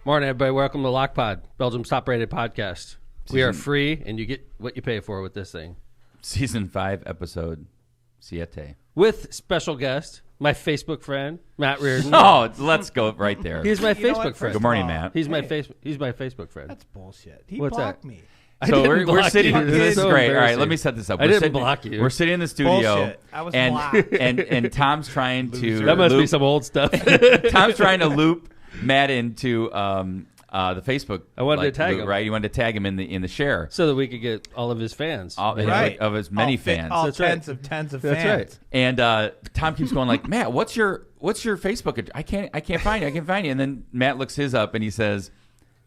Morning, everybody. Welcome to LockPod, Belgium's top-rated podcast. We are free, and you get what you pay for with this thing. Season 5, episode 7. With special guest, my Facebook friend, Matt Reardon. Oh, let's go right there. He's my Facebook friend. Good morning, Matt. He's my Facebook friend. That's bullshit. He What's blocked that? me. So we're sitting. You. This is so great. All right, let me set this up. I didn't block you. We're sitting in the studio. Bullshit. I was blocked. and Tom's trying to. That must be some old stuff. Tom's trying to loop Matt into the Facebook. I wanted to tag him. Right, you wanted to tag him in the share so that we could get all of his fans. Right. Of his many fans. All That's tens right. of tens of That's fans. right. And Tom keeps going like, Matt, what's your Facebook address? I can't find you. I can't find you. And then Matt looks his up and he says,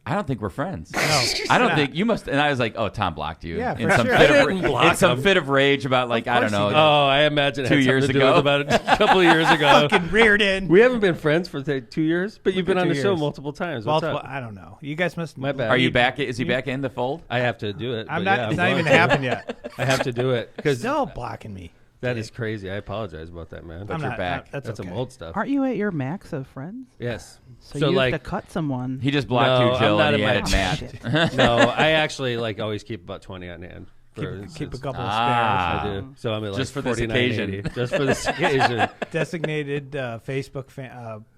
I don't think we're friends. No, I don't think you must. And I was like, oh, Tom blocked you. Yeah, in for some sure. fit I of, didn't block in some him. fit of rage about like, I don't know. Oh, I imagine it had 2 years something to do ago. with about a couple of years ago. Fucking Reardon. We haven't been friends for 2 years, but you've been on the 2 show years. multiple times. What's Multiple, up? I don't know. You guys must. My bad. Are you back? Is he back in the fold? I have to do it. I'm but not. yeah, it's I'm not even going to. happened yet. I have to do it because Still blocking me. that is crazy. I apologize about that, man. But I'm you're not, back. That's That's okay. some old stuff. Aren't you at your max of friends? Yes. So, So, you like- have to cut someone. He just blocked No, you, Jill, I'm not and he at added my- Matt. Shit. No, I actually always keep about 20 on hand. Keep a instance. couple of Ah. I do. So I'm at like Just for this 49, occasion. 80. Just for this occasion. spares. Designated Facebook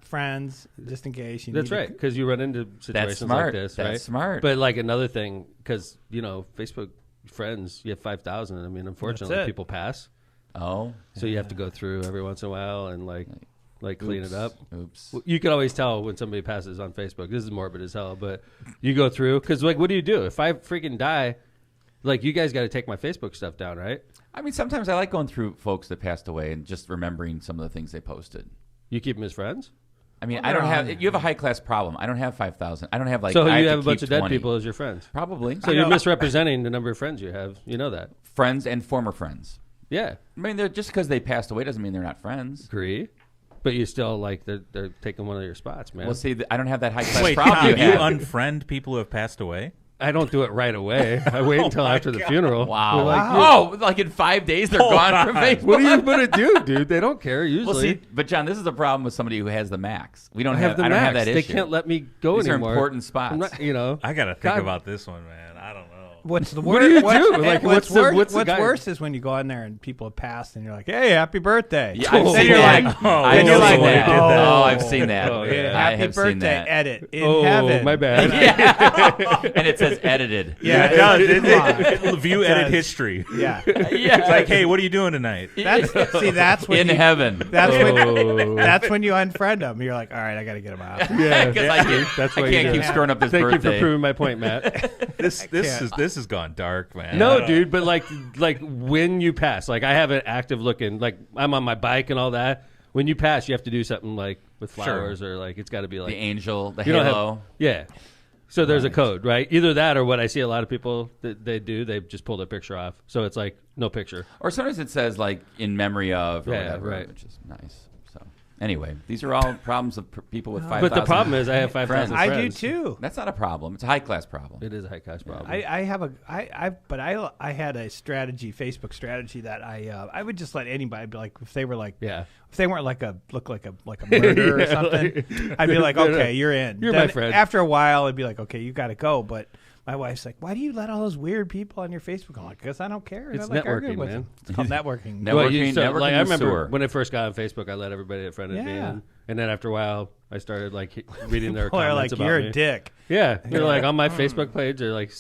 friends, just in case. That's right, because you run into situations smart. like this, That's right? smart. But like another thing, because Facebook friends, you have 5,000. I mean, unfortunately, That's it. people pass, Oh. so you have to go through every once in a while and like clean it up. Oops. Well, you can always tell when somebody passes on Facebook. This is morbid as hell, but you go through because like, what do you do if I freaking die? Like, you guys got to take my Facebook stuff down, right? I mean, sometimes I like going through folks that passed away and just remembering some of the things they posted. You keep them as friends. I mean, Well, I don't they're have. on- You have a high class problem. I don't have 5,000. I don't have like. So I you to have a bunch keep of dead 20. people as your friends. Probably. So you're misrepresenting the number of friends you have. You know that. Friends and former friends. Yeah. I mean, they're just because they passed away doesn't mean they're not friends. Agree. But you still like they're taking one of your spots, man. Well, see, I don't have that high class Wait, problem. Tom, you you have. unfriend people who have passed away? I don't do it right away. I wait until after the funeral. Wow. We're like, Oh, like in 5 days they're gone from Facebook. what are you gonna do, dude? They don't care usually. Well, see, but John, this is the problem with somebody who has the max. We don't I have the I don't max. have that They issue. can't let me go These anymore. are important spots. I'm not, I got to think God. about this one, man. I don't know. What's the What worst? do you do? Like, what's the guy- worse is when you go on there and people have passed and you're like, "Hey, happy birthday!" Yeah, I've Then seen you're that. like, I then know you're like, someone who did that. oh, Oh, I've seen that. Oh, yeah. I Happy have birthday! seen that. Edit in Oh, heaven. my bad. Yeah. And it says edited. Yeah, It does. come on. View It edit does. history. Yeah, It's like, hey, what are you doing tonight? that's when In you, heaven. That's Oh. when that's when you unfriend them. You're like, all right, I got to get them out. Yeah, Because I that's I what you can't do. keep screwing up this Thank you birthday. for proving my point, Matt. This can't. has gone dark, man. I No, don't- dude, but like when you pass, like I have an active looking, like I'm on my bike and all that. When you pass, you have to do something like with flowers or like it's got to be like The angel, the you don't have- halo. yeah. So there's a code, right? Either that or what I see a lot of people that they do, they just pull their picture off. So it's like no picture. Or sometimes it says like in memory of or Yeah, whatever, right. which is nice. So anyway, these are all problems of people with 5,000. But the problem is I have 5,000 I friends. do too. That's not a problem. It's a high class problem. It is a high class problem. I have a but I had a strategy, Facebook strategy that I would just let anybody be like if they were like yeah. if they weren't like a murderer or Yeah, something, I'd be like, No, no. okay, you're in. You're Then my friend. After a while, I'd be like, okay, you got to go. But my wife's like, why do you let all those weird people on your Facebook? I'm like, because I don't care. It's I like arguing networking, with man. them. It's called networking. Networking. Well, like I in the remember sewer. when I first got on Facebook, I let everybody that friended me Yeah. in, and then after a while, I started like reading their People are comments like, about you're me. a dick. Yeah, they're like on my Facebook page. They're like,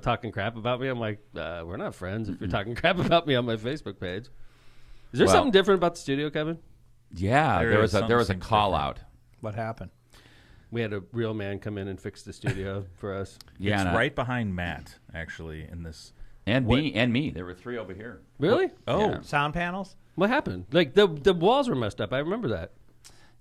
talking crap about me. I'm like, we're not friends if you're talking crap about me on my Facebook page. Is there Well- something different about the studio, Kevin? Yeah, There there is was a something call different. out. What happened? We had a real man come in and fix the studio for us. Yeah, It's and I- right behind Matt, actually, in this. and What- me. There were 3 over here. Really? Oh, Yeah. Sound panels? What happened? Like the walls were messed up. I remember that.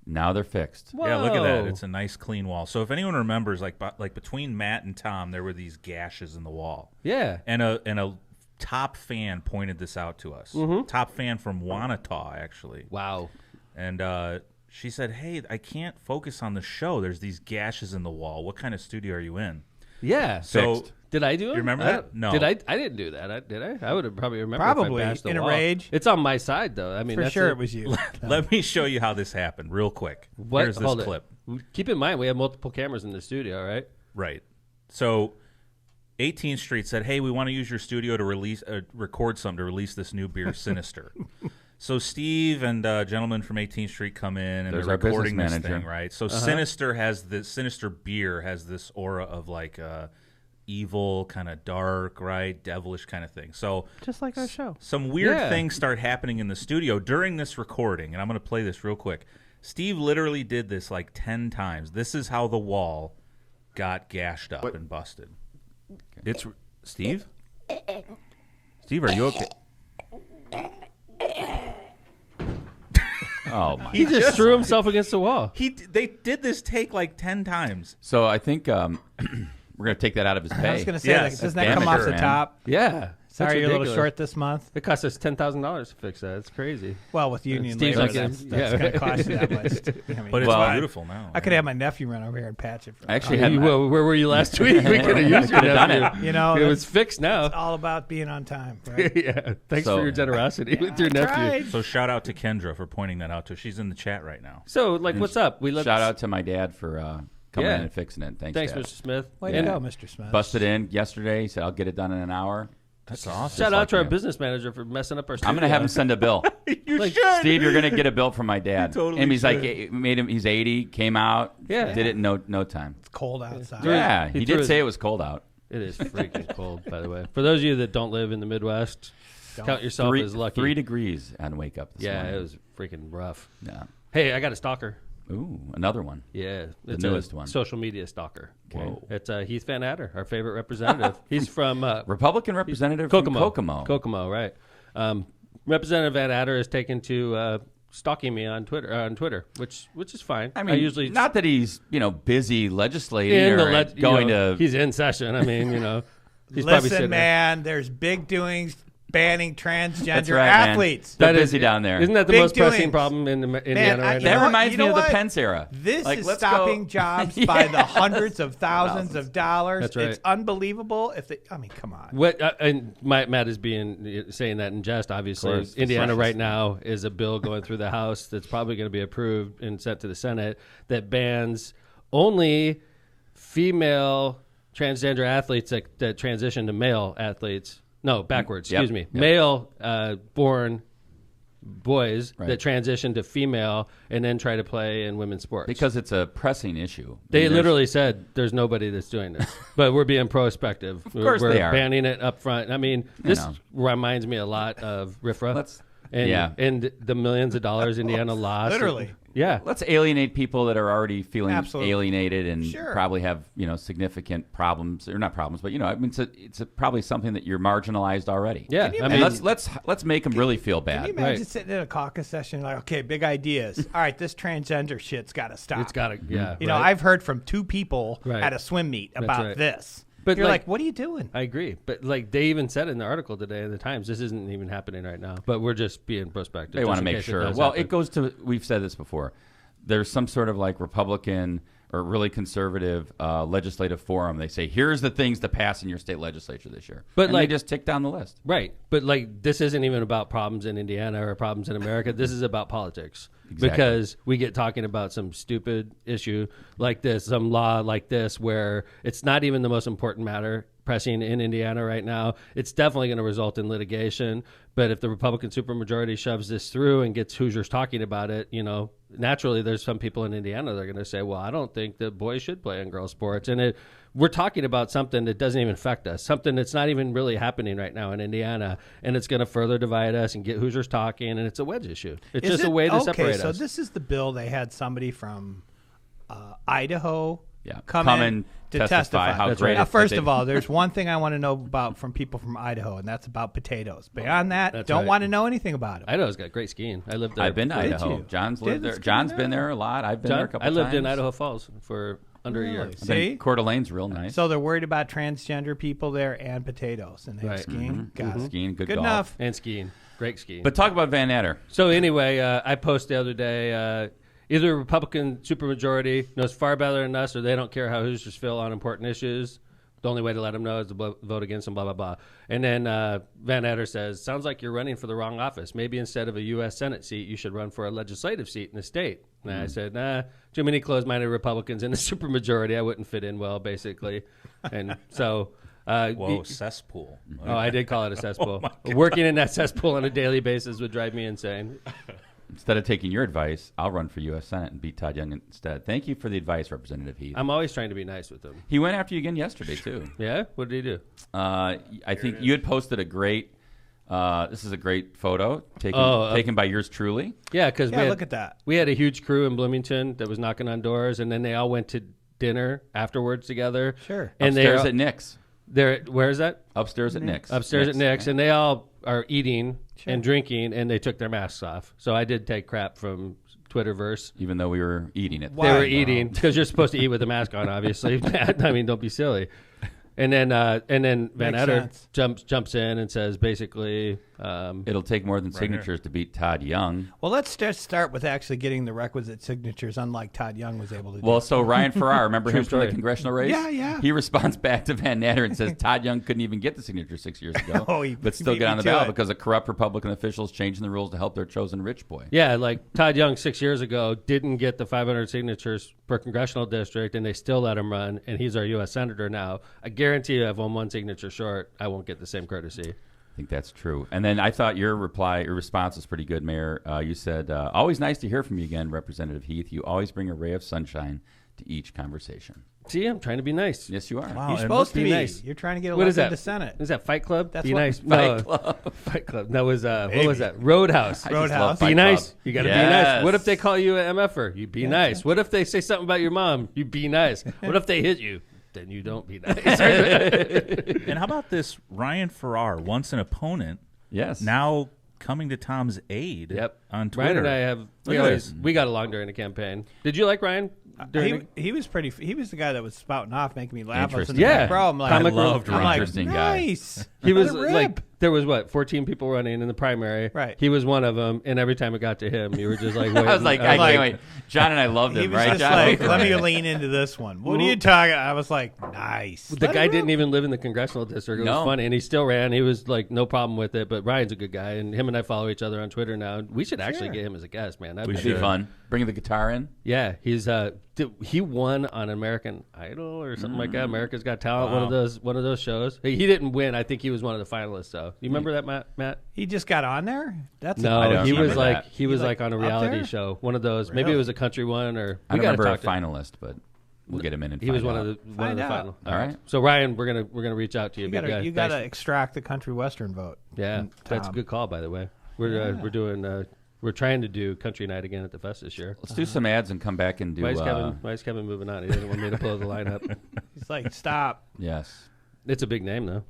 Now they're fixed. yeah, look at that. Whoa. It's a nice, clean wall. So if anyone remembers, like between Matt and Tom, there were these gashes in the wall. Yeah. And a top fan pointed this out to us. Top fan from Wanata, actually. Wow. And she said, hey, I can't focus on the show. There's these gashes in the wall. What kind of studio are you in? Yeah. So Fixed. Did I do it? You remember that? No. Did I? I didn't do that. Did I? I would have probably remembered. Probably if I bashed the in a wall. rage. It's on my side though. I mean, For that's sure it was you. Let me show you how this happened real quick. What? Here's this Hold it. clip. Keep in mind we have multiple cameras in the studio, right? Right. So 18th Street said, hey, we want to use your studio to record something to release this new beer, Sinister. So Steve and gentlemen from 18th Street come in and There's they're our business recording this manager. thing, right? So Sinister beer has this aura of like evil, kind of dark, right? Devilish kind of thing. So Just like our show. some weird Yeah. things start happening in the studio during this recording, and I'm going to play this real quick. Steve literally did this like 10 times. This is how the wall got gashed up and busted. It's Steve? Steve, are you okay? Oh my! He just threw himself against the wall. They did this take like 10 times. So I think we're gonna take that out of his pay. I was going to say, Yes. doesn't That's that come off damage, the man. top? Yeah. Sorry, That's you're a little ridiculous. short this month. It cost us $10,000 to fix that. It's crazy. Well, with union Steve's labor, like, that's yeah. going to cost you that much. I mean, But it's Well, beautiful now. I could have my nephew run over here and patch it. For I actually had Where were you last week? We could have used your Could've done nephew. you know, It it's was fixed now. all about being on time. Right? Yeah. Thanks So- for your generosity with your I nephew. tried. So shout out to Kendra for pointing that out to us. She's in the chat right now. So, like, what's up? We Shout out to my dad for coming Yeah. in and fixing it. Thanks, Thanks, Dad. Mr. Smith. Way Yeah. to go, Mr. Smith. Busted in yesterday. He said I'll get it done in an hour. That's awesome. Shout out to our you. business manager for messing up our studio. I'm gonna have him send a bill. You Like, should. Steve, you're gonna get a bill from my dad. You totally and he's should. like, made him. He's 80. Came out. Yeah. Did it in no time. It's cold outside. Yeah, he he threw did his- say it was cold out. It is freaking cold, by the way. For those of you that don't live in the Midwest, count yourself as lucky. 3 degrees on wake up. This Yeah, morning. it was freaking rough. Yeah. Hey, I got a stalker. Ooh, another one. Yeah, it's newest a one. social media stalker. Okay. It's Heath Van Adder, our favorite representative. He's from Republican representative Kokomo. from Kokomo. Kokomo, right? Representative Van Adder is taken to stalking me on Twitter, which is fine. I mean, usually not that he's busy legislating in the or going to. he's in session. I mean, he's probably Listen, sitting man, there's big doings banning transgender That's right, man. athletes. They're That is- busy down there. Isn't that the Big most pressing doings. problem in Indiana I- right you That know now? what? reminds You me know of the what? Pence era. This Like, is let's stopping go. jobs Yeah. by the hundreds of thousands of dollars. That's right. It's unbelievable. I mean, come on. What and Matt is saying that in jest. Obviously, course. Indiana It's right now is a bill going through the House that's probably going to be approved and sent to the Senate that bans only female transgender athletes that transition to male athletes. No, backwards. Yep. Excuse me. Yep. Male born boys Right. that transition to female and then try to play in women's sports. Because it's a pressing issue. They I mean, there's- literally said there's nobody that's doing this, but we're being prospective. Of course we're they are. banning it up front. I mean, this know. reminds me a lot of RIFRA. Let's- and, yeah. and the millions of dollars Indiana lost. Literally. Yeah. Let's alienate people that are already feeling Absolutely. alienated and Sure. probably have significant problems or not problems, but I mean it's probably something that you're marginalized already. Yeah. Can you I And mean, let's make them really feel Can you bad. imagine Right. sitting in a caucus session like, okay, big ideas. All right, this transgender shit's got to stop. it's got to, yeah. You know, right? I've heard from 2 people Right. at a swim meet about right. this. But, You're like- like, what are you doing? I agree. But like they even said in the article today in the Times, this isn't even happening right now, but we're just being prospective. They just want to in make case sure. does Well, happen. it goes to we've said this before. There's some sort of like Republican or really conservative legislative forum. They say, here's the things to pass in your state legislature this year. But, and like- they just tick down the list. Right. But like this isn't even about problems in Indiana or problems in America. This is about politics. Exactly. Because we get talking about some stupid issue like this, some law like this, where it's not even the most important matter pressing in Indiana right now. It's definitely going to result in litigation. But if the Republican supermajority shoves this through and gets Hoosiers talking about it, naturally there's some people in Indiana that are going to say, well, I don't think that boys should play in girls' sports. And we're talking about something that doesn't even affect us, something that's not even really happening right now in Indiana. And it's going to further divide us and get Hoosiers talking. And it's a wedge issue. It's Is just it- a way to separate so us. this is the bill they had somebody from Idaho Yeah. come Come in and to testify how That's great right. Now, it- first they- of all, there's one thing I want to know about from people from Idaho, and that's about potatoes. Beyond that, That's don't right. want to know anything about them. Idaho's got great skiing. I lived there. I've been to Did Idaho. you? John's Did lived it there. ski John's there? been there a lot. I've been there a couple I lived in times. Idaho Falls for under a year. Really? I've been- See? Coeur d'Alene's real nice. So they're worried about transgender people there and potatoes, and they have Right. skiing. Got it. Skiing, good Good golf. enough. And skiing. Great skiing. But talk about Van Adder. So anyway, I posted the other day, either Republican supermajority knows far better than us, or they don't care how Hoosiers feel on important issues. The only way to let him know is to vote against him, blah, blah, blah. And then Van Etter says, sounds like you're running for the wrong office. Maybe instead of a U.S. Senate seat, you should run for a legislative seat in the state. And I said, nah, too many closed-minded Republicans in the supermajority. I wouldn't fit in well, basically. And so... cesspool. Oh, I did call it a cesspool. Working in that cesspool on a daily basis would drive me insane. Instead of taking your advice, I'll run for U.S. Senate and beat Todd Young instead. Thank you for the advice, Representative Heath. I'm always trying to be nice with him. He went after you again yesterday, too. Yeah? What did he do? I think you had posted a great, this is a great photo taken by yours truly. Yeah, because look at that. We had a huge crew in Bloomington that was knocking on doors, and then they all went to dinner afterwards together. Sure. And Upstairs at Nick's. Where is that? Upstairs at Nick's. Upstairs at Nick's, yeah. and they all are eating and drinking, and they took their masks off. So I did take crap from Twitterverse. Even though we were eating it. They were eating because you're supposed to eat with a mask on, obviously. I mean, don't be silly. And then Van Etter jumps in and says basically, it'll take more than signatures to beat Todd Young. Well, let's just start with actually getting the requisite signatures, unlike Todd Young was able to do. Well, so Ryan Farrar, remember him from story. the congressional race? Yeah. He responds back to Van Natter and says Todd Young couldn't even get the signature 6 years ago, but still beat get me on the to ballot it. because of corrupt Republican officials changing the rules to help their chosen rich boy. yeah, like Todd Young 6 years ago didn't get the 500 signatures per congressional district, and they still let him run, and he's our U.S. Senator now. I guarantee you if I'm one signature short, I won't get the same courtesy. I think that's true. And then I thought your response was pretty good, Mayor. You said, always nice to hear from you again, Representative Heath. You always bring a ray of sunshine to each conversation. See, I'm trying to be nice. Yes, you are. Wow, and you're supposed to be be. nice. You're trying to get What is elected that? to Senate. Is that Fight Club? That's be what- nice. Fight Club. Fight Club. That was what was that? Roadhouse. I just Roadhouse. love Be Fight nice. Club. You got to Yes. be nice. What if they call you an MFer? You be nice. What if they say something about your mom? You be nice. What if they hit you? Then you don't be nice. And how about this Ryan Farrar, once an opponent, Yes. now coming to Tom's aid Yep. on Twitter? Ryan and I have Look at this. we got along during the campaign. Did you like Ryan? He was pretty. He was the guy that was spouting off, making me laugh. I was in Interesting. the Yeah. back row. I'm like, Comic loved I'm Ryan. like, Interesting guy. nice. He was Let it like, rip. there was 14 people running in the primary. Right. He was one of them, and every time it got to him, you were just like, wait. I was like, I can't wait. John and I loved He him, was right, just John? like, let me lean into this one. What are you talking? I was like, nice. The Let guy it didn't rip. even live in the congressional district. It No. was funny, and he still ran. He was like, no problem with it. But Ryan's a good guy, and him and I follow each other on Twitter now. We should actually get him as a guest, man. That'd We be It'd be should. fun. Bring the guitar in. Yeah, he's he won on American Idol or something like that. America's Got Talent, one of those shows. He didn't win. I think he was one of the finalists though. You remember that, Matt? He just got on there. That's I No, don't he was remember like that. he was like like on a up reality there? show. One of those. Maybe it Really? was a country one or I we don't got to remember a talk to him. finalist, but we'll get him in and He was find one out. of the Find out. final. All right. So Ryan, we're gonna reach out to you. you big gotta guy. you Thanks. gotta extract the country western vote. Yeah, And that's a Tom. good call, by the way. We're doing we're trying to do country night again at the fest this year. Let's do some ads and come back and do. Why is Kevin moving on? He doesn't want me to blow the lineup. He's like, stop. Yes. It's a big name though.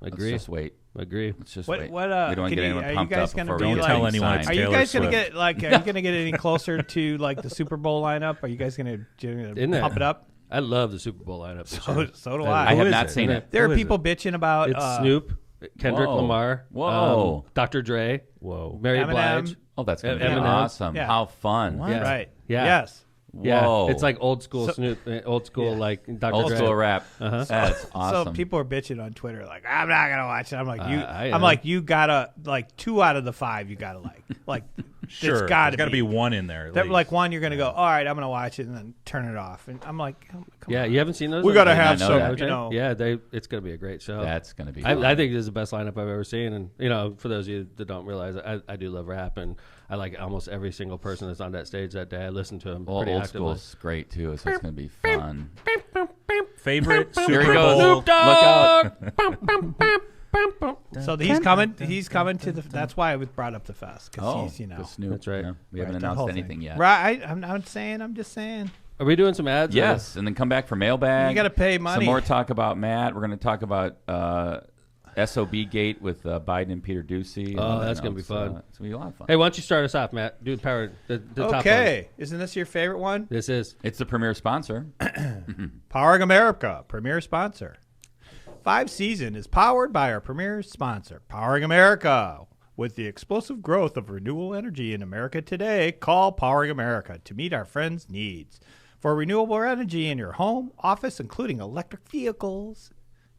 Agree. Let's just wait. Agree. Let's just What? wait. What? We don't want to can get you- anyone are you pumped guys up gonna before be we Don't get like? tell any anyone signs. it's Are you Taylor guys gonna Swift. get like? Are you gonna get any closer to like the Super Bowl lineup? Are you guys gonna Isn't it? pump it up? I love the Super Bowl lineup. for So, sure. so do I I. have is not it? seen it. There Who are is people bitching about It's Snoop, Kendrick Whoa. Lamar, Whoa. Dr. Dre, Whoa. Mary Eminem. Blige. Oh, that's going to be Eminem. awesome. Yeah. How fun. Yeah. Right. Yeah. Yes. Yeah, Whoa. it's like old school So- Snoop, old school Yeah. like Dr. Old Dre. school rap. Uh-huh. That's awesome. So people are bitching on Twitter like, I'm not gonna watch it. I'm like, I am. I'm like, you gotta like 2 out of the 5 you gotta like. Sure. There's gotta There's be one in there. At that, least. like one you're gonna go, all right, I'm gonna watch it and then turn it off. And I'm like, come Yeah, on. you haven't seen those? We gotta I did have not know some, that. you know. Yeah, it's gonna be a great show. That's going to be fun. I think this is the best lineup I've ever seen, and for those of you that don't realize, I do love rap, and I like almost every single person that's on that stage that day. I listen to them Well, pretty old actively. school's great, too, so it's going to be fun. favorite Here he Super goes. Bowl. Look out. So he's coming. He's coming to the. That's why I brought up the fest because Oh, he's the Snoop. That's right. Yeah, we right, haven't the whole announced thing. anything yet. Right. I'm not saying. I'm just saying. Are we doing some ads? or- Yes, and then come back for mailbag. You gotta pay money. Some more talk about Matt. We're going to talk about SOB Gate with Biden and Peter Ducey. Oh, that's gonna be fun. It's going to be a lot of fun. Hey, why don't you start us off, Matt? Do the power. The top one. Okay. Isn't this your favorite one? This is. It's the premier sponsor. Powering America, premier sponsor. 5 Season is powered by our premier sponsor, Powering America. With the explosive growth of renewable energy in America today, call Powering America to meet our friends' needs. for renewable energy in your home, office, including electric vehicles,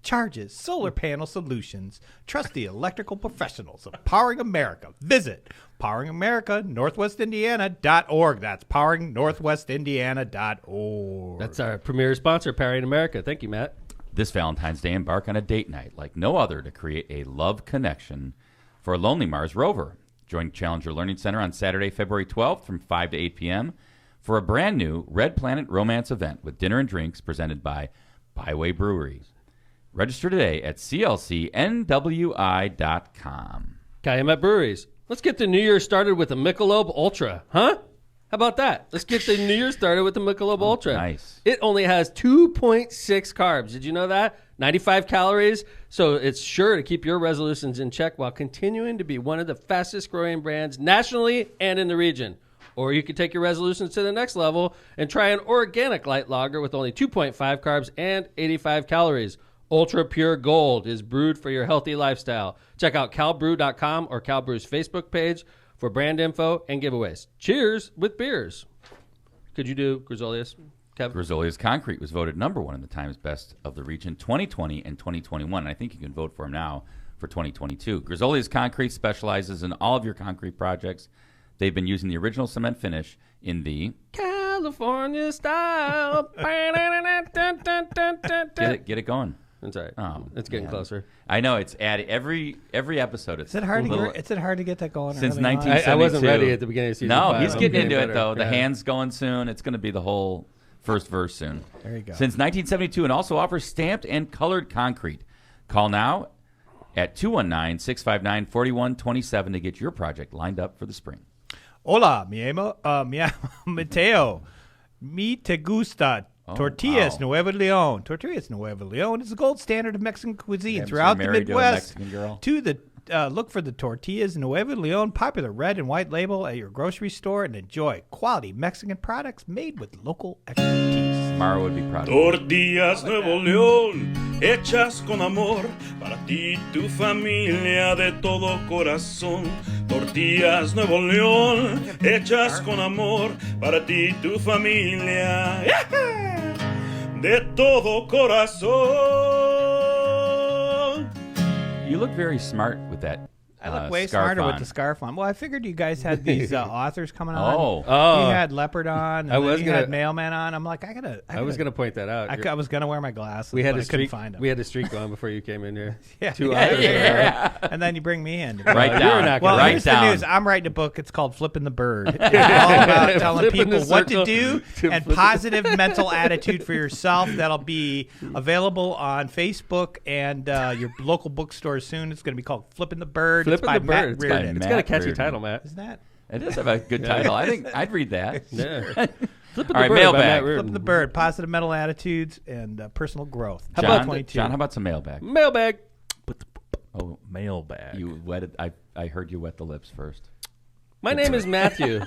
charges, solar panel solutions. Trust the electrical professionals of Powering America. Visit poweringAmerica.NorthwestIndiana.org. That's poweringNorthwestIndiana.org. That's our premier sponsor, Powering America. Thank you, Matt. This Valentine's Day, embark on a date night like no other to create a love connection for a Lonely Mars rover. Join Challenger Learning Center on Saturday, February 12th from 5 to 8 p.m. for a brand new Red Planet romance event with dinner and drinks presented by Byway Brewery. Register today at clcnwi.com. Calumet Breweries. Let's get the new year started with a Michelob Ultra, huh? How about that? Let's get the new year started with the Michelob Ultra. Nice. It only has 2.6 carbs. Did you know that? 95 calories. So it's sure to keep your resolutions in check while continuing to be one of the fastest growing brands nationally and in the region. Or you could take your resolutions to the next level and try an organic light lager with only 2.5 carbs and 85 calories. Ultra Pure Gold is brewed for your healthy lifestyle. Check out calbrew.com or Calbrew's Facebook page for brand info and giveaways. Cheers with beers. Could you do Grisolius, Kev? Grisolius Concrete was voted number one in the Times Best of the Region 2020 and 2021. And I think you can vote for him now for 2022. Grisolius Concrete specializes in all of your concrete projects. They've been using the original cement finish in the California style. Get it going. That's all right. Oh, it's getting man. closer. I know it's added every episode. It's Is it hard to little- get? Is it hard to get that going? Since early on? 19 I wasn't 72. ready at the beginning of season No, 5. he's I'm getting into better. it though. The Yeah. hand's going soon. It's going to be the whole first verse soon. There you go. Since 1972, and also offers stamped and colored concrete. Call now at 219-659-4127 to get your project lined up for the spring. Hola, mi amo, Mateo. Mi te gusta. Tortillas wow. Nuevo Leon. Tortillas Nuevo Leon is the gold standard of Mexican cuisine Yeah, so throughout you're the married to a Midwest. Mexican girl? Look for the Tortillas Nuevo Leon, popular red and white label at your grocery store, and enjoy quality Mexican products made with local expertise. Mara would be proud of you. Tortillas Nuevo León, hechas con amor, para ti y tu familia de todo corazón. Tortillas Nuevo León, hechas con amor, para ti y tu familia, de todo corazón. You look very smart with that. I look way scarf smarter on. with the scarf on. Well, I figured you guys had these authors coming on. Oh. You had Leopard on, and I then was you gonna- had Mailman on. I'm like, I was gonna point that out. I was gonna wear my glasses. We had but a I couldn't streak. find them. We had a streak going before you came in here. Yeah. Two Yeah, hours. yeah. And then you bring me in. Write you're down. not Well, gonna- here's Write the down. news. I'm writing a book. It's called Flipping the Bird. It's all about telling Flipping people the what to circle do to and flip positive mental attitude for yourself. That'll be available on Facebook and your local bookstore soon. It's going to be called Flipping the Bird. Flipping it's by the Matt Bird. It's Reardon. got a Matt catchy Reardon. title, Matt. Isn't that? It does have a good title. I think I'd read that. Yeah. Flipping All right, the Bird by mailbag. Matt Reardon. Flipping the Bird, positive mental attitudes and personal growth. How about John, 22? John, how about some mailbag? Mailbag. Oh, mailbag. You wetted. I heard you wet the lips first. My name is Matthew.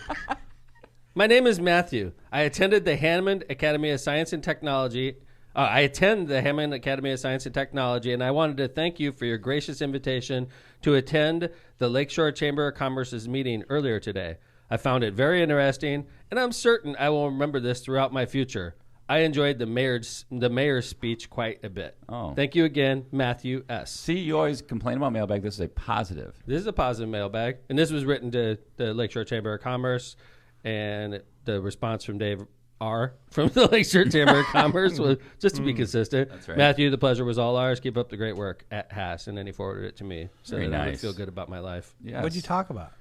My name is Matthew. I attended the Hammond Academy of Science and Technology. I attend the Hammond Academy of Science and Technology, and I wanted to thank you for your gracious invitation to attend the Lakeshore Chamber of Commerce's meeting earlier today. I found it very interesting, and I'm certain I will remember this throughout my future. I enjoyed the mayor's speech quite a bit. Oh. Thank you again, Matthew S. See, you always complain about mailbag. This is a positive. This is a positive mailbag, and this was written to the Lakeshore Chamber of Commerce, and the response from Dave R. from the Lakeshore Chamber of Commerce was just to be consistent. That's right. Matthew, the pleasure was all ours. Keep up the great work at Haas, and then he forwarded it to me so Very that I would nice. feel good about my life. Yes. What'd you talk about?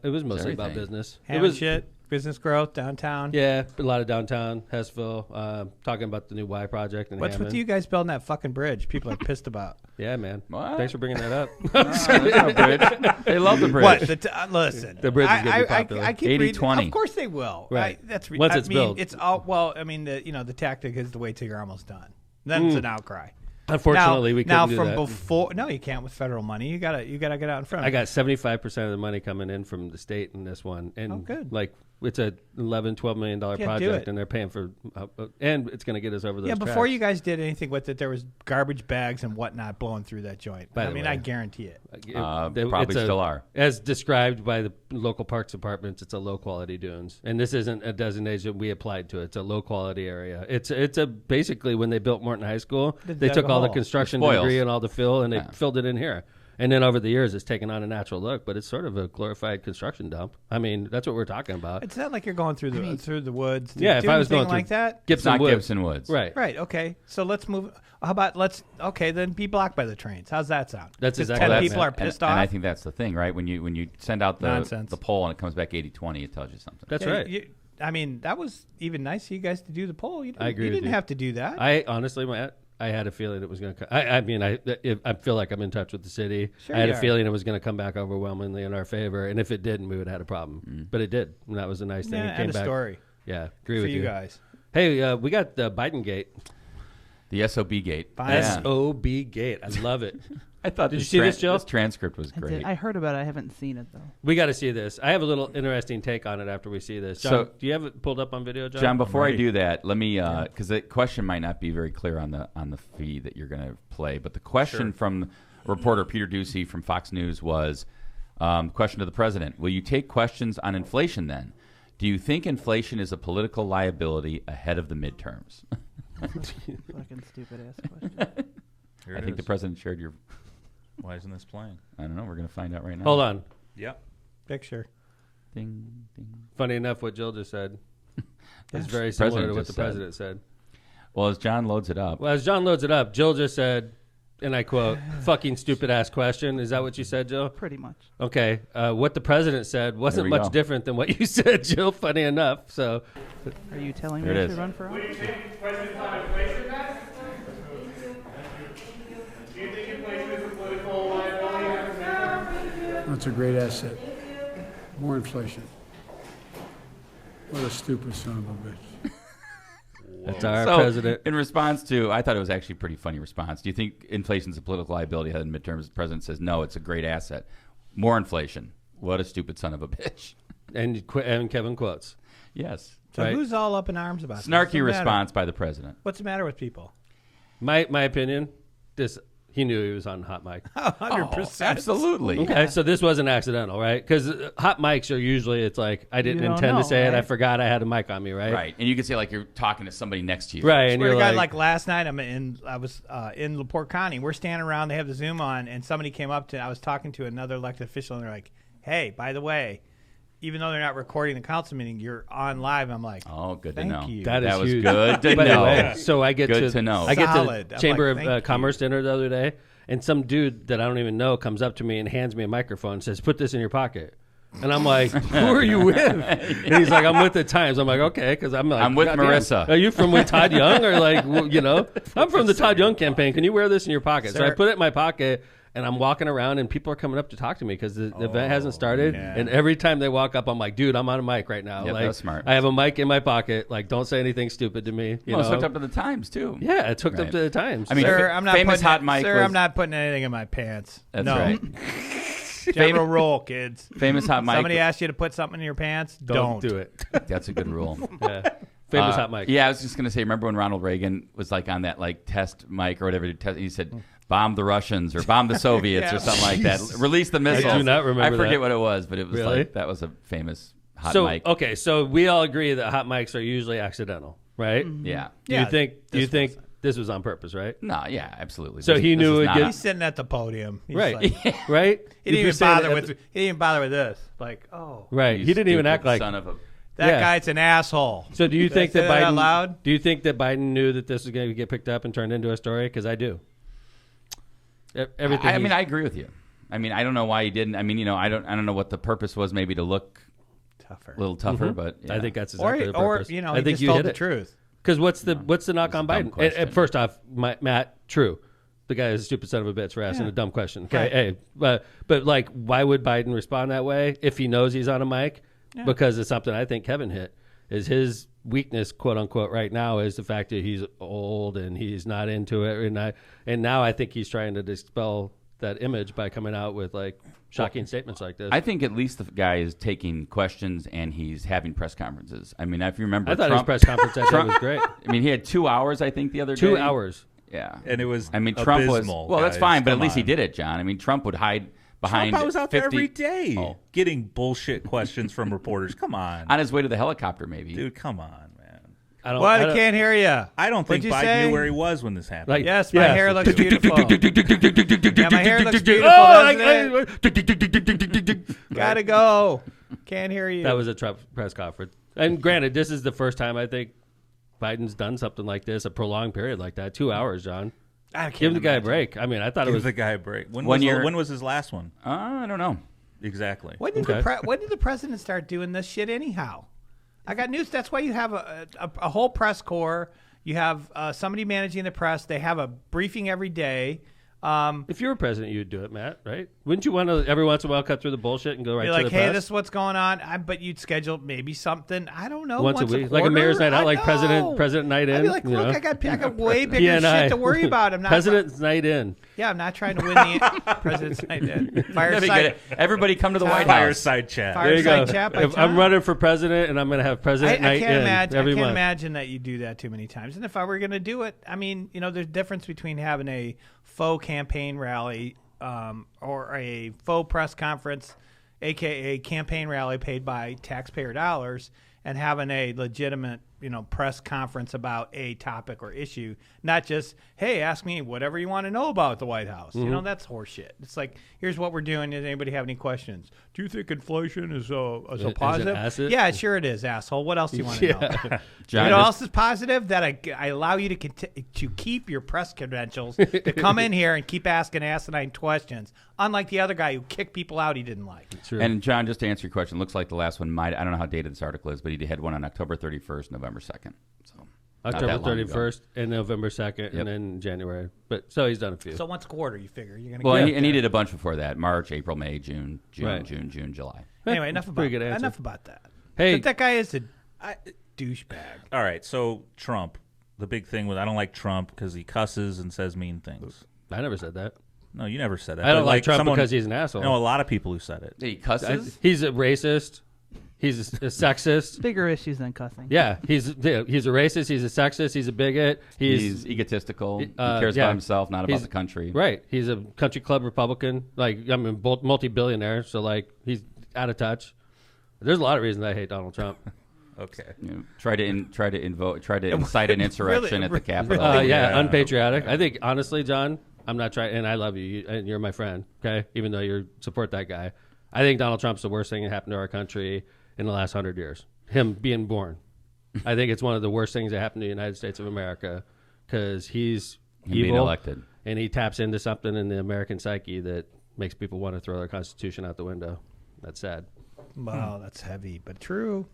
It was mostly about everything. business. It Hammond was shit, business growth, downtown. yeah, a lot of downtown Hessville, talking about the new Y project in What's Hammond. with you guys building that fucking bridge? People are pissed about. Yeah, man. What? Thanks for bringing that up. They love the bridge. What? Listen, The bridge is gonna be popular. I keep 80-20. reading. Of course they will. Right. That's Once I it's mean, built. It's all well. I mean, the tactic is to wait till you're almost done. Then it's an outcry. Unfortunately, we couldn't now do from that. before. No, you can't with federal money. You gotta get out in front. I got 75% of the money coming in from the state in this one, and Oh, good. like it's a $11-12 million do project, it. and they're paying for, and it's going to get us over those. Yeah, before tracks. you guys did anything with it, there was garbage bags and whatnot blowing through that joint. By I the mean, way. I guarantee it. Probably still are. As described by the local parks departments, it's a low quality dunes, and this isn't a designation we applied to. It's a low quality area. It's a basically when they built Morton High School, They they dug took a all the hole. construction The spoils. debris and all the fill, and they Yeah. filled it in here. And then over the years, it's taken on a natural look, but it's sort of a glorified construction dump. I mean, that's what we're talking about. It's not like you're going through the woods. Yeah, if do I was anything going like through that. It's Gibson not Woods. Gibson Woods. Right. Right. Okay. So let's move. How about then be blocked by the trains. How's that sound? That's 'Cause exactly 10 what people are And- pissed and off. I think that's the thing, right? When you send out Nonsense. the poll and it comes back 80-20, it tells you something. That's Yeah, right. I mean, that was even nice of you guys to do the poll. You didn't, I agree You with didn't you. have to do that. I honestly, Matt, I had a feeling it was going to. I mean, I feel like I'm in touch with the city. Sure I had you a are. feeling it was going to come back overwhelmingly in our favor, and if it didn't, we would have had a problem. But it did, and that was a nice thing. yeah, It came end of back. story Yeah, agree for with you guys. Hey, we got the Biden gate. The SOB gate. Fine. Yeah. SOB gate. I love it. I thought Did this you see this, Jill? This transcript was I great. did. I heard about it. I haven't seen it though. We got to see this. I have a little interesting take on it after we see this. John, So- do you have it pulled up on video, John? John, before I ready. do that, let me because the question might not be very clear on the feed that you're going to play, but the question from reporter Peter Ducey from Fox News was question to the president: will you take questions on inflation? Then, do you think inflation is a political liability ahead of the midterms? Fucking stupid ass question. Here I it think the is. president shared your. Why isn't this playing? I don't know. We're going to find out right now. Hold on. Yep. Picture. Ding ding. Funny enough, what Jill just said is very President similar to what just the said. president said. Well, as John loads it up, Well, as John loads it up, Jill just said, and I quote, "fucking stupid ass question." Is that what you said, Jill? Pretty much. Okay. What the president said wasn't we much go. different than what you said, Jill. Funny enough. So, Are you telling me There it I should is. run for office? That's a great asset. More inflation. What a stupid son of a bitch. that's our so president. in response to, I thought it was actually a pretty funny response. Do you think inflation's a political liability ahead of the midterms? The president says no, it's a great asset. More inflation. What a stupid son of a bitch. And Kevin quotes. Yes. So Right. who's all up in arms about this? Snarky What's the matter? response by the president. What's the matter with people? My opinion, he knew he was on hot mic. 100%. Absolutely. Okay, so this wasn't accidental, right? Because hot mics are usually, it's like, I didn't You don't intend to know, say it. I right? forgot I had a mic on me, right? Right. And you can say like you're talking to somebody next to you. Right, and Swear you're to God, like, like last night, I was in LaPorte County. We're standing around. They have the Zoom on, and somebody came up to. I was talking to another elected official, and they're like, "Hey, by the way, even though they're not recording the council meeting, you're on live." I'm like, Oh, good Thank to know. you. That is That was huge. good to By the know. way, so I get Good to know. I get Solid. to I'm Chamber like, of thank Commerce dinner the other day, and some dude that I don't even know comes up to me and hands me a microphone and says, "Put this in your pocket." And I'm like, "Who are you with?" And he's like, "I'm with the Times." I'm like, "Okay," because I'm like, I'm with "Goddamn, Marissa." Are you from with Todd Young or like, I'm from the Todd Young campaign. Can you wear this in your pocket? So I Sir. put it in my pocket. And I'm walking around, and people are coming up to talk to me because the event hasn't started. yeah. And every time they walk up, I'm like, "Dude, I'm on a mic right now. Yep, like, that's smart. I have a mic in my pocket. Like, don't say anything stupid to me." You Well, it's know? hooked up to the Times too. Yeah, it's hooked Right. up to the Times. I mean, Sir, I'm not famous putting hot mic Sir, was- I'm not putting anything in my pants. That's no. right. General rule, kids. Famous hot mic. Somebody asks you to put something in your pants, don't do it. That's a good rule. Yeah. Famous hot mic. Yeah, I was just gonna say. Remember when Ronald Reagan was like on that like test mic or whatever? He said, "Bomb the Russians" or "Bomb the Soviets" Yeah. or something like that. Release the missiles. do not remember I forget that. what it was, but it was Really? like that was a famous hot So mic. okay, so we all agree that hot mics are usually accidental, right? Yeah. Do Yeah, you think this this was on purpose, right? No. Yeah. Absolutely. So he knew is it'd not get- He's sitting at the podium. He's Right. like- Right? he didn't You're even saying bother that- with. He didn't even bother with this. Like, oh, Right. You He didn't even stupid act like. son of a. that Yeah. guy's an asshole. So do you Did I think say that that Biden? out loud? Do you think that Biden knew that this was going to get picked up and turned into a story? Because I do. Everything. I mean, I agree with you. I mean, I don't know why he didn't. I mean, I don't know what the purpose was. Maybe to look Tougher. a little tougher, but I yeah. think that's exactly the Or purpose. he I think just you told hit the it. truth. Because what's the knock on It's a dumb Biden? question. First off, Matt, true. The guy is a stupid son of a bitch for asking Yeah. a dumb question. Okay, Right. hey, but like, why would Biden respond that way if he knows he's on a mic? Yeah. Because it's something I think Kevin hit. Is his weakness, quote unquote, right now is the fact that he's old and he's not into it, and now I think he's trying to dispel that image by coming out with like shocking statements like this. I think at least the guy is taking questions and he's having press conferences. I mean, if you remember, I thought Trump, his press conference that day was great. I mean, he had 2 hours, I think, the other day. 2 hours. Yeah. And it was I mean, Trump abysmal, was. Well, that's guys. fine, but at Come least he on. did it, John. I mean, Trump would hide behind. Trump was out there 50 every day Oh. getting bullshit questions from reporters. Come on. on his way to the helicopter, maybe. Dude, come on, man. What? I can't hear you. I don't think What'd you Biden say? knew where he was when this happened. Like, Yes, my hair looks beautiful. Yeah, my hair looks beautiful, doesn't it? Gotta go. Can't hear you. That was a Trump press conference. And granted, this is the first time I think Biden's done something like this, a prolonged period like that. 2 hours, John. I can't Give the guy a imagine. break. I mean, I thought it Give was the guy a break. When One was, year- when was his last one? I don't know. Exactly. When did the president start doing this shit anyhow? I got news. That's why you have a whole press corps. You have somebody managing the press. They have a briefing every day. If you were president, you'd do it, Matt, right? Wouldn't you want to every once in a while cut through the bullshit and go right Be to like, the hey, press? this is what's going on. But you'd schedule maybe something. I don't know. Once a week, like a quarter? mayor's night out, I like know. president night in. I'd be like, you look, know? I got way bigger P&I. shit to worry about. I'm not President's night in. Yeah, I'm not trying to win the president's night. That'd be Fireside. good. Everybody come to the White House. Fireside chat. There you go. Fireside chat by If I'm John. running for president, and I'm going to have president I night can't in imagine. every I can't month. imagine that you do that too many times. And if I were going to do it, I mean, there's a difference between having a faux campaign rally or a faux press conference, aka campaign rally paid by taxpayer dollars, and having a legitimate, press conference about a topic or issue, not just, hey, ask me whatever you want to know about the White House. Mm-hmm. That's horseshit. It's like, here's what we're doing. Does anybody have any questions? Do you think inflation is a positive? acid? Yeah, sure it is, asshole. What else do you want to know? John, You know what just- else is positive? That I allow you to keep your press credentials to come in here and keep asking asinine questions, unlike the other guy who kicked people out he didn't like. True. And John, just to answer your question, looks like the last one I don't know how dated this article is, but he had one on October 31st, November 2nd. So not October that long ago. 31st and November 2nd, Yep. and then January. But so he's done a few. So once a quarter, you figure you're Well, going and he did a bunch before that: March, April, May, June, Right. June, July. Anyway, enough about Pretty good answer. enough about that. Hey. But that guy is a douchebag. All right, so Trump. The big thing was I don't like Trump because he cusses and says mean things. I never said that. No, you never said that. I don't But, like Trump someone- because he's an asshole. I know a lot of people who said it. He cusses. He's a racist. He's a sexist. Bigger issues than cussing. Yeah, he's a racist. He's a sexist. He's a bigot. He's egotistical. He cares yeah. about himself, not about He's- the country. Right. He's a country club Republican. Like, I mean, multi-billionaire. So, like, he's out of touch. There's a lot of reasons I hate Donald Trump. Okay. You know, try to incite an insurrection at the Capitol. Yeah, unpatriotic. I think, honestly, John, I'm not trying, and I love you, and you're my friend, okay? Even though you support that guy. I think Donald Trump's the worst thing that happened to our country in the last 100 years. Him being born. I think it's one of the worst things that happened to the United States of America because he's Him being evil, elected. and he taps into something in the American psyche that makes people want to throw their Constitution out the window. That's sad. Wow, that's heavy, but true.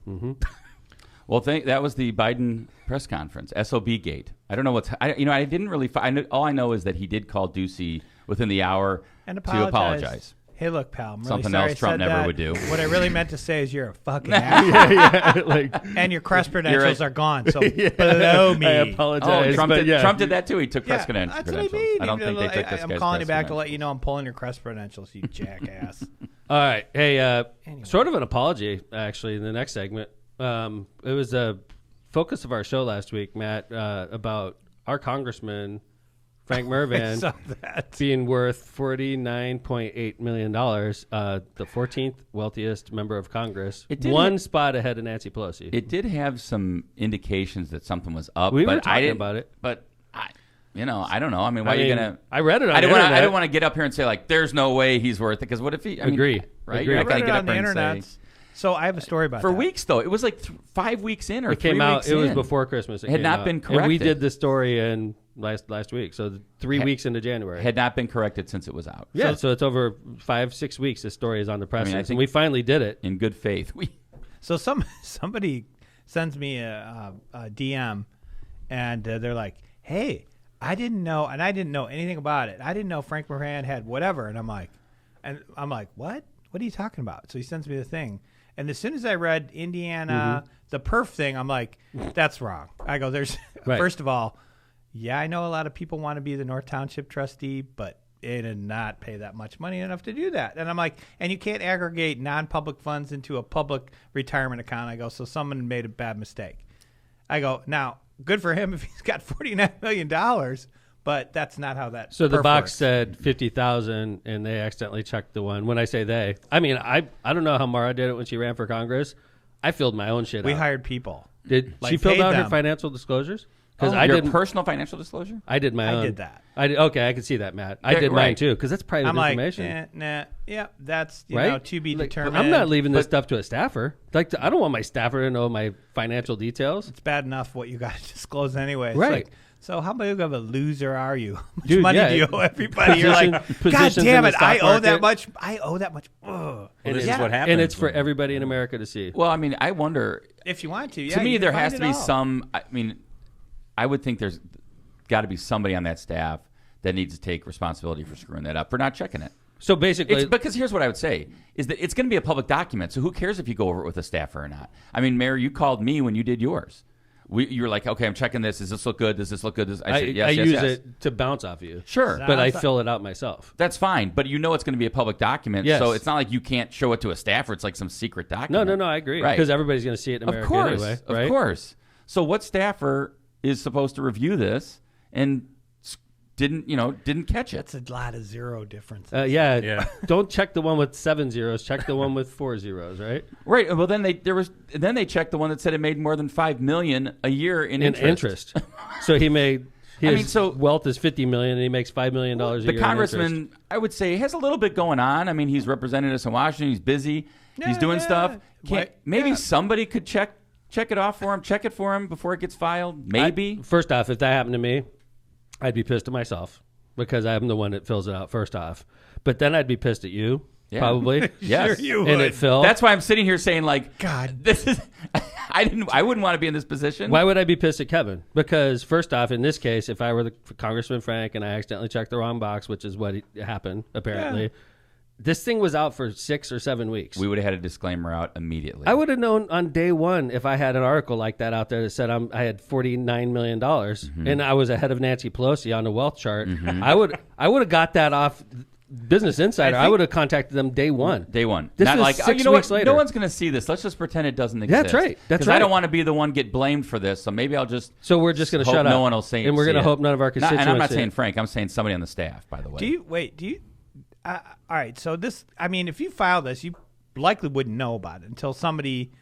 Well, that was the Biden press conference, SOB gate. I don't know I didn't really. All I know is that he did call Ducey within the hour And to apologize. Hey, look, pal. I'm really Something sorry else Trump I said never that. would do. What I really meant to say is you're a fucking asshole. Yeah, like, And your press credentials You're are gone, so below me. I Oh, apologize. Trump but did, yeah. Trump did that too. He took press That's what I credentials. mean. I don't think they took this I'm guy's calling press you back to credentials. let you know I'm pulling your press credentials, you jackass. All right. Hey, Anyway. sort of an apology, actually, in the next segment. It was a focus of our show last week, Matt, about our congressman, Frank I Mervan, saw that. being worth $49.8 million, the 14th wealthiest member of Congress, It did one hit- spot ahead of Nancy Pelosi. It did have some indications that something was up. We but were talking I didn't, about it. But I don't know. I mean, why are you gonna? I read it on I the didn't internet. I didn't want to get up here and say like, "There's no way he's worth it." Because what if he? I mean, Agree. Right? Agree. You're I not gonna read it get on up the here internet. and say So I have a story about for that. weeks though. It was like 5 weeks in or It came 3 out. weeks It was in. before Christmas. It had came not out. been And we corrected. did this story in last week, so 3 weeks into January. Had not been corrected since it was out. Yeah, so it's over 5-6 weeks. This story is on the press, I and think- we finally did it. In good faith, So somebody sends me a DM, and they're like, "Hey, I didn't know, and I didn't know anything about it. I didn't know Frank Moran had whatever." And I'm like, "What? What are you talking about?" So he sends me the thing, and as soon as I read Indiana, the perf thing, I'm like, "That's wrong." I go, "There's Right. first of all, yeah, I know a lot of people want to be the North Township trustee, but they did not pay that much money enough to do that. And I'm like, and you can't aggregate non-public funds into a public retirement account. I go, so someone made a bad mistake. I go, now, good for him if he's got $49 million, but that's not how that. So the perf box works. said 50,000, and they accidentally checked the one. When I say they, I mean I don't know how Mara did it when she ran for Congress. I filled my own shit We out. hired people. Did like, she filled paid out her them. financial disclosures? Because I Your did personal financial disclosure? I did my own. I did that. Okay, I can see that, Matt. I Yeah, did mine right. too, because that's private I'm like, information. nah, yeah, that's Right? know, to be Like, determined. I'm not leaving this stuff to a staffer. Like, I don't want my staffer to know my financial details. It's bad enough what you got to disclose anyway. It's Right. like, so how big of a loser are you? How much Dude, money yeah. do you owe everybody? You're like, God Positions in damn the it, I stock owe that market. much. I owe that much. Ugh. Well, And this it's- is what happens. And it's for when- everybody in America to see. Well, I mean, I wonder. If you want to, yeah. To me, you there can has find to it be all. some. I mean, I would think there's got to be somebody on that staff that needs to take responsibility for screwing that up, for not checking it. So basically, It's because here's what I would say is that it's going to be a public document. So who cares if you go over it with a staffer or not? I mean, Mayor, you called me when you did yours. You were like, okay, I'm checking this. Does this look good? Does this look good? I said, yes, I yes, use yes. it to bounce off you. Sure. Sounds But I like- fill it out myself. That's fine, but you know it's going to be a public document, Yes. so it's not like you can't show it to a staffer. It's like some secret document. No, I agree. Right. Because everybody's going to see it in America Of course, anyway. Right? of course. So what staffer is supposed to review this and didn't catch it? That's a lot of zero difference. Yeah. Don't check the one with 7 zeros. Check the one with 4 zeros, right? Right. Well, then they checked the one that said it made more than $5 million a year in interest. So he made his so- wealth is $50 million, and he makes $5 million a year. The in interest. congressman, I would say, has a little bit going on. I mean, he's represented us in Washington. He's busy. He's doing yeah. stuff. Maybe Yeah. somebody could check it off for him. Check it for him before it gets filed. Maybe. First off, if that happened to me, I'd be pissed at myself because I'm the one that fills it out. First off, but then I'd be pissed at you, Yeah. probably. Yes. Sure you And would. it filled. That's why I'm sitting here saying, like, God. this is. I wouldn't want to be in this position. Why would I be pissed at Kevin? Because first off, in this case, if I were the Congressman Frank and I accidentally checked the wrong box, which is what happened apparently, this thing was out for 6 or 7 weeks. We would have had a disclaimer out immediately. I would have known on day one if I had an article like that out there that said I had $49 million and I was ahead of Nancy Pelosi on the wealth chart. I would have got that off Business Insider. I would have contacted them day one. Day one. This Not was like, 6 you know weeks what? later. No one's going to see this. Let's just pretend it doesn't exist. That's right. That's 'Cause I right. don't want to be the one get blamed for this, so maybe I'll just So we're just going to hope shut up. no one will say and we're see going to it. hope none of our constituents. And I'm not see saying it. Frank. I'm saying somebody on the staff, by the way. Do you? All right. So this, I mean, if you file this, you likely wouldn't know about it until somebody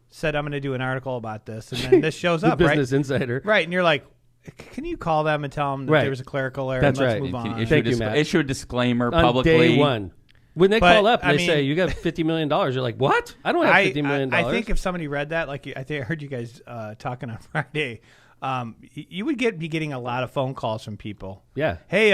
said, "I'm going to do an article about this," and then this shows The up, right? Business Insider. Right, and you're like, "Can you call them and tell them that Right. there was a clerical error? That's and let's right. move You can on." issue, Thank a you, Matt. issue a disclaimer On publicly. day one. When they But, call up, I they mean- say, you got $50 million. You're like, what? I don't have $50 million. I think if somebody read that, like I think I heard you guys talking on Friday, you would be getting a lot of phone calls from people. Yeah. Hey,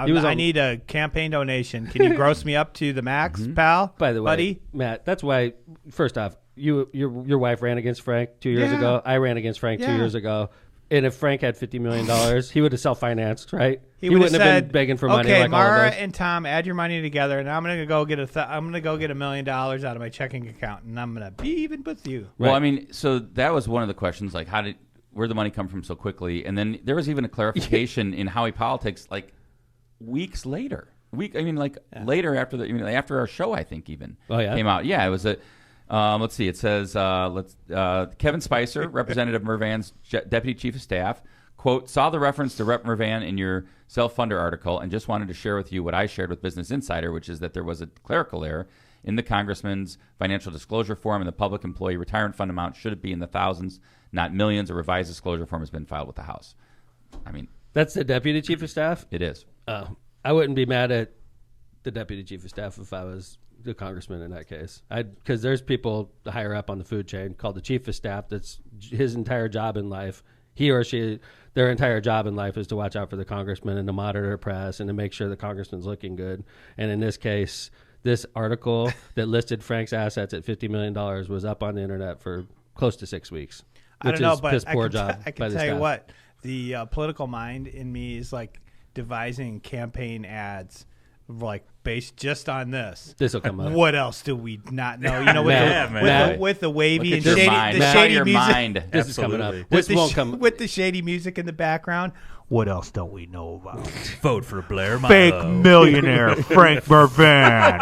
He was I on- need a campaign donation. Can you gross me up to the max, pal? By the way, buddy. Matt, that's why, first off, your wife ran against Frank 2 years Yeah. ago. I ran against Frank 2 Yeah. years ago. And if Frank had $50 million, he would have self-financed, right? He would wouldn't have been said, begging for money "Okay, like Mara all of us. and Tom, add your money together, and I'm gonna go get $1 million out of my checking account, and I'm gonna be even with you." Well, Right. I mean, so that was one of the questions, like where'd the money come from so quickly? And then there was even a clarification in Howie Politics, like weeks later. Later after our show, I think even Oh, yeah? came out. Yeah, it was a. Let's see. It says Kevin Spicer, Representative Mervan's Deputy Chief of Staff, quote, saw the reference to Rep. Mervan in your self-funder article and just wanted to share with you what I shared with Business Insider, which is that there was a clerical error in the congressman's financial disclosure form, and the public employee retirement fund amount should be in the thousands, not millions. A revised disclosure form has been filed with the House. I mean, That's the Deputy Chief of Staff? it is. I wouldn't be mad at the Deputy Chief of Staff if I was the congressman in that case. Because there's people higher up on the food chain called the Chief of Staff that's his entire job in life. He or she, their entire job in life is to watch out for the congressman and to monitor press and to make sure the congressman's looking good. And in this case, this article that listed Frank's assets at $50 million was up on the internet for close to 6 weeks. I Which don't know, is but piss I poor can, job I by can the tell you staff. what, the political mind in me is like devising campaign ads, like based just on this. This will come up. What else do we not know? You know, with, Matt, the, Matt. with the wavy Look and at your shady, mind. the Look at shady your music. mind. This is coming up. Absolutely. This won't come. With the shady music in the background. What else don't we know about? Vote for Blair Milo. Fake millionaire Frank Mervan.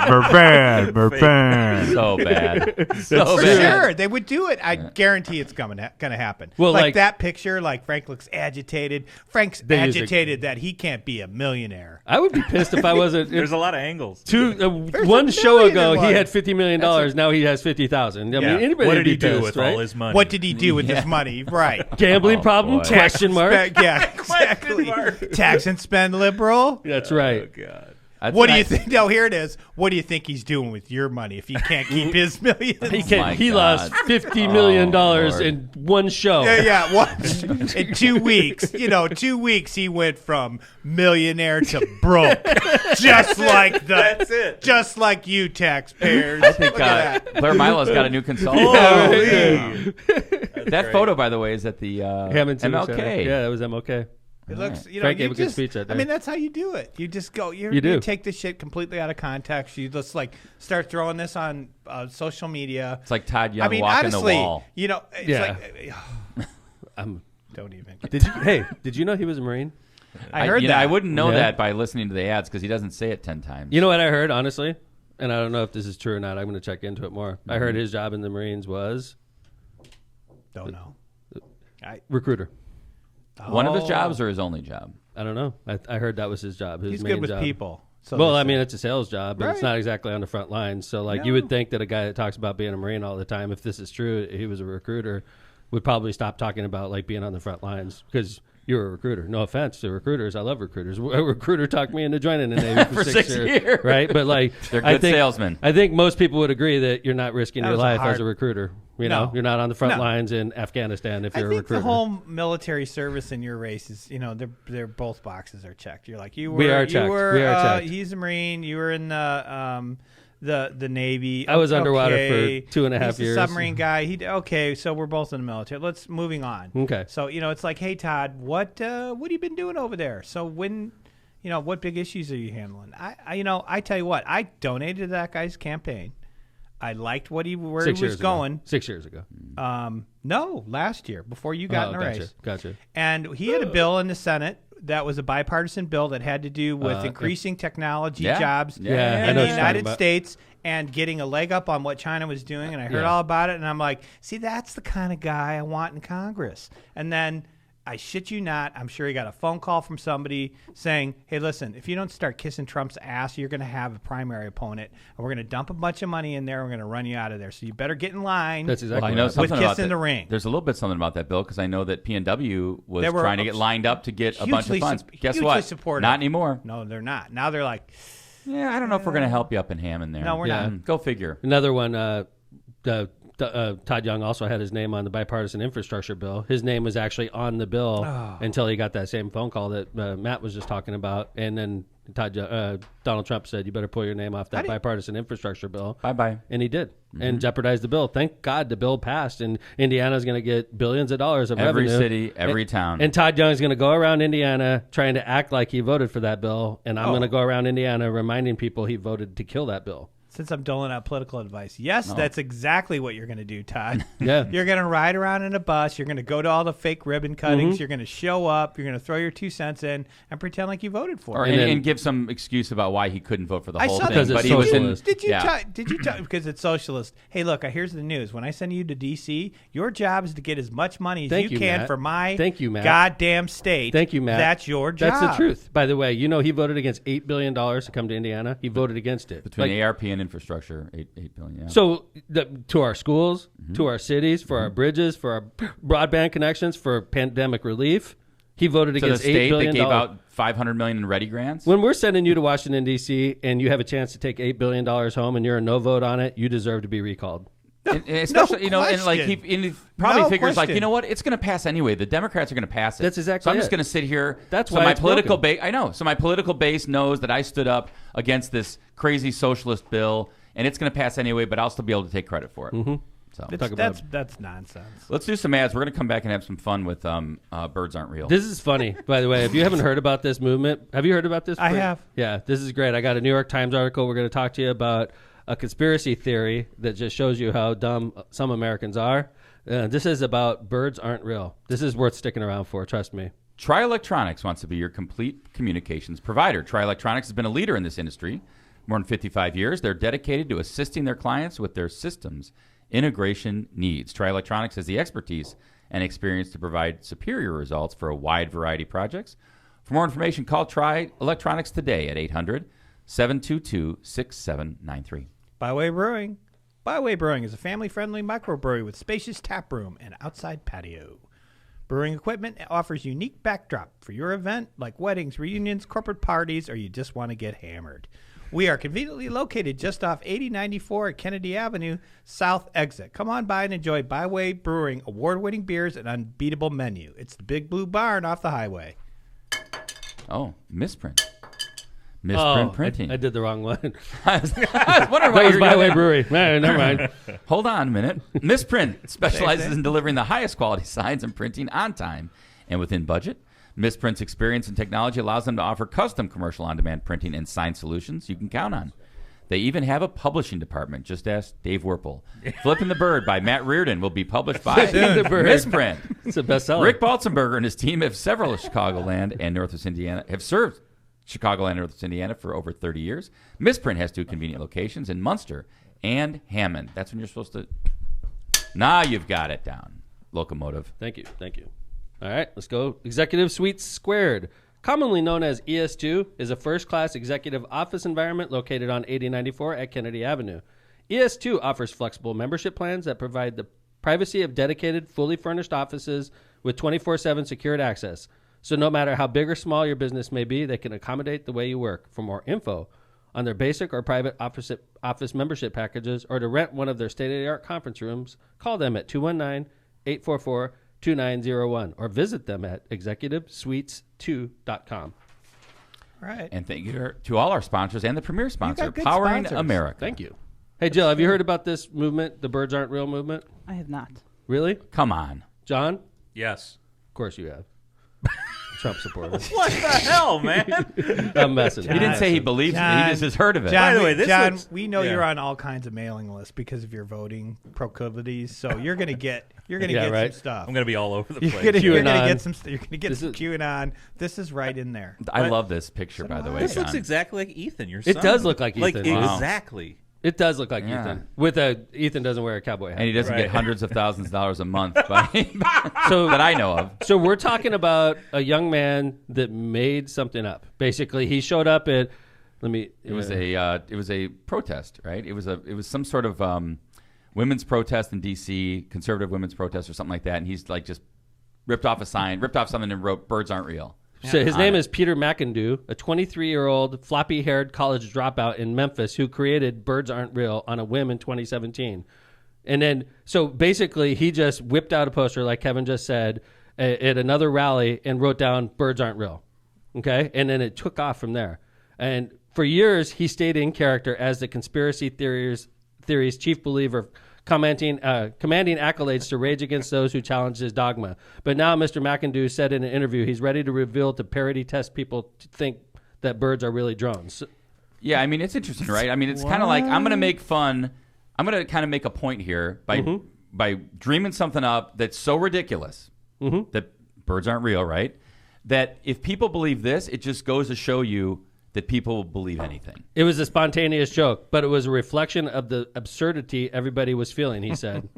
So bad. So For bad. sure, they would do it. I guarantee it's gonna happen. Well, like like- that picture, like Frank looks agitated. Frank's They use it- agitated that he can't be a millionaire. I would be pissed if I wasn't. There's a lot of angles. One show million ago, in he one. had $50 million. Now he has 50,000. I Yeah. mean, anybody What would did he be do pissed, with right? all his money? What did he do with his money? Right. Gambling Oh, problem? boy. Question mark. Yeah, exactly. Tax and spend liberal. That's right. Oh, God. That's What do you nice. think? No, here it is. What do you think he's doing with your money if he can't keep his millions? He my can't. He God. lost $50 million Lord. in one show. Yeah. What? In 2 weeks, 2 weeks, he went from millionaire to broke, just like That's it. just like you taxpayers. I think Look at that. Blair Milo's got a new consultant. Holy. That photo, by the way, is at the Hammond Civic Center. MLK. Yeah, that was MLK. It looks, Frank you gave a good just, speech that I day. mean, that's how you do it. You just go. You You do. take this shit completely out of context. You just like start throwing this on social media. It's like Todd Young I mean, walking honestly, the wall. it's Yeah. like I'm- don't even. Did you know he was a Marine? I heard that. I wouldn't know Yeah. that by listening to the ads because he doesn't say it 10 times. You know what I heard, honestly? And I don't know if this is true or not. I'm going to check into it more. I Mm-hmm. heard his job in the Marines was Don't know. recruiter. One of his Oh. jobs or his only job? I don't know. I heard that was his job. His He's main good with job. people. So Well, they I say. mean, it's a sales job, but it's Right. not exactly on the front lines. So, like, you No. would think that a guy that talks about being a Marine all the time, if this is true, he was a recruiter, would probably stop talking about, like, being on the front lines because you're a recruiter. No offense to recruiters. I love recruiters. A recruiter talked me into joining the Navy for, For 6 years. Right? But, like, They're I good think, salesmen. I think most people would agree that you're not risking That your was a life as hard- a recruiter. You No. know, you're not on the front No. lines in Afghanistan if I you're a think recruiter. the whole military service in your race is, they're both boxes are checked. You're like you were. We are you checked. were, We are checked. He's a Marine. You were in the Navy. I was underwater Okay. for 2.5 He's the years. submarine guy. Okay, so we're both in the military. Let's moving on. Okay. So it's like, hey Todd, what have you been doing over there? So when, what big issues are you handling? I tell you what, I donated to that guy's campaign. I liked where he was 6 years going. ago. 6 years ago. No, last year before you got in the gotcha. race. Gotcha. And he had a bill in the Senate that was a bipartisan bill that had to do with increasing technology Yeah. jobs Yeah, I in know the what you're talking United about. States and getting a leg up on what China was doing. And I heard Yeah. all about it. And I'm like, see, that's the kind of guy I want in Congress. And then I shit you not, I'm sure he got a phone call from somebody saying, hey, listen, if you don't start kissing Trump's ass, you're going to have a primary opponent. And we're going to dump a bunch of money in there. And we're going to run you out of there. So you better get in line. That's exactly Well, I what know happened. something With about Kiss in that. the Ring. There's a little bit something about that bill because I know that PNW was They were trying to get lined up to get a bunch of hugely funds. sup- Guess hugely what? supportive. Not anymore. No, they're not. Now they're like, Yeah, I don't know if we're going to help you up in Hammond there. No, we're Yeah. not. Go figure. Another one, Todd Young also had his name on the bipartisan infrastructure bill. His name was actually on the bill until he got that same phone call that Matt was just talking about. And then Donald Trump said, you better pull your name off that bipartisan infrastructure bill. Bye-bye. And he did. And jeopardized the bill. Thank God the bill passed. And Indiana's going to get billions of dollars of Every revenue. city, every town. And Todd Young's going to go around Indiana trying to act like he voted for that bill. And I'm going to go around Indiana reminding people he voted to kill that bill. since I'm doling out political advice, yes, that's exactly what you're going to do, Todd. Yeah. You're going to ride around in a bus. You're going to go to all the fake ribbon cuttings. You're going to show up. You're going to throw your 2 cents in and pretend like you voted for Or, it. and give some excuse about why he couldn't vote for the I whole saw thing. that. Because But it's he was in. socialist. Did you yeah. did you because it's socialist? Hey, look, here's the news. When I send you to D.C., your job is to get as much money as Thank you you, can Matt. for my Thank you, Matt. goddamn state. Thank you, Matt. That's your job. That's the truth. By the way, you know he voted against $8 billion to come to Indiana. He voted against it. Between ARP and infrastructure, $8 billion. Yeah. So to our schools, to our cities, for our bridges, for our broadband connections, for pandemic relief, he voted to the against $8 state billion. that gave out $500 million in ready grants. When we're sending you to Washington, D.C., and you have a chance to take $8 billion home and you're a no vote on it, you deserve to be recalled. And especially, No and like question. he probably No figures like, question. you know what, it's going to pass anyway. The Democrats are going to pass it. That's exactly So I'm just it. going to sit here. That's so why my it's political broken. base. I know. So my political base knows that I stood up against this crazy socialist bill, and it's going to pass anyway. But I'll still be able to take credit for it. So That's nonsense. let's do some ads. We're going to come back and have some fun with Birds Aren't Real. This is funny, by the way. If you haven't heard about this movement, have you heard about this? I have. Yeah, this is great. I got a New York Times article. We're going to talk to you about a conspiracy theory that just shows you how dumb some Americans are. This is about birds aren't real. This is worth sticking around for, trust me. Tri Electronics wants to be your complete communications provider. Tri Electronics has been a leader in this industry more than 55 years. They're dedicated to assisting their clients with their systems integration needs. Tri Electronics has the expertise and experience to provide superior results for a wide variety of projects. For more information, call Tri Electronics today at 800-722-6793. Byway Brewing. Byway Brewing is a family-friendly microbrewery with spacious tap room and outside patio. Brewing equipment offers unique backdrop for your event like weddings, reunions, corporate parties, or you just want to get hammered. We are conveniently located just off 8094 at Kennedy Avenue, South Exit. Come on by and enjoy Byway Brewing award-winning beers and unbeatable menu. It's the Big Blue Barn off the highway. Oh, misprint. Misprint printing. I did the wrong one. I was wondering why That was you're Byway going Brewery. Man, never mind. Hold on a minute. Misprint specializes in delivering the highest quality signs and printing on time and within budget. Misprint's experience and technology allows them to offer custom commercial on-demand printing and sign solutions you can count on. They even have a publishing department. Just ask Dave Werpel. Flipping the Bird by Matt Reardon will be published by Flipping the Bird. Misprint. It's a bestseller. Rick Balzenberger and his team have several Chicagoland and Northwest Indiana have served Chicagoland and Northwest Indiana for over 30 years. Misprint has 2 convenient locations in Munster and Hammond. That's when you're supposed to. Now you've got it down. Locomotive. Thank you. All right, let's go. Executive Suites Squared, commonly known as ES2, is a first-class executive office environment located on 8094 at Kennedy Avenue. ES2 offers flexible membership plans that provide the privacy of dedicated, fully furnished offices with 24/7 secured access. So no matter how big or small your business may be, they can accommodate the way you work. For more info on their basic or private office membership packages or to rent one of their state-of-the-art conference rooms, call them at 219-844-2901 or visit them at executivesuites2.com. All right. And thank you to all our sponsors and the premier sponsor, good Powering sponsors. America. Thank you. Hey, Jill, have you heard about this movement, the Birds Aren't Real movement? I have not. Really? Come on. John? Yes. Of course you have. Trump supporter. What the hell, man? I'm messing. He didn't say he believes me. He just has heard of it. John, By the way, this John, looks- we know yeah. you're on all kinds of mailing lists because of your voting proclivities. So you're gonna get Yeah, get right. some stuff. I'm going to be all over the You're place. gonna, you're gonna QAnon. get some. You're gonna get This some is- QAnon. This is right in there. I love this picture, by the way. This looks John. exactly like Ethan, your son. It does look like Ethan, dude. Wow. exactly. It does look like Yeah. Ethan. Ethan doesn't wear a cowboy hat. And he doesn't Right. get hundreds of thousands of dollars a month by, So that I know of. So we're talking about a young man that made something up. Basically, he showed up at. It was a protest, right? It was some sort of women's protest in D.C., conservative women's protest or something like that. And he's like just ripped off something and wrote "Birds Aren't Real." So his name is Peter McIndoe, a 23-year-old floppy-haired college dropout in Memphis who created Birds Aren't Real on a whim in 2017. And then, so basically, he just whipped out a poster, like Kevin just said, at another rally and wrote down Birds Aren't Real. Okay? And then it took off from there. And for years, he stayed in character as the conspiracy theories chief believer, commanding accolades to rage against those who challenged his dogma. But now Mr. McIndoe said in an interview he's ready to reveal to parody test people to think that birds are really drones. Yeah, I mean, it's interesting, right? I mean, it's kind of like I'm going to make fun. I'm going to kind of make a point here by dreaming something up that's so ridiculous that birds aren't real, right? That if people believe this, it just goes to show you that people will believe anything. It was a spontaneous joke, but it was a reflection of the absurdity everybody was feeling, he said.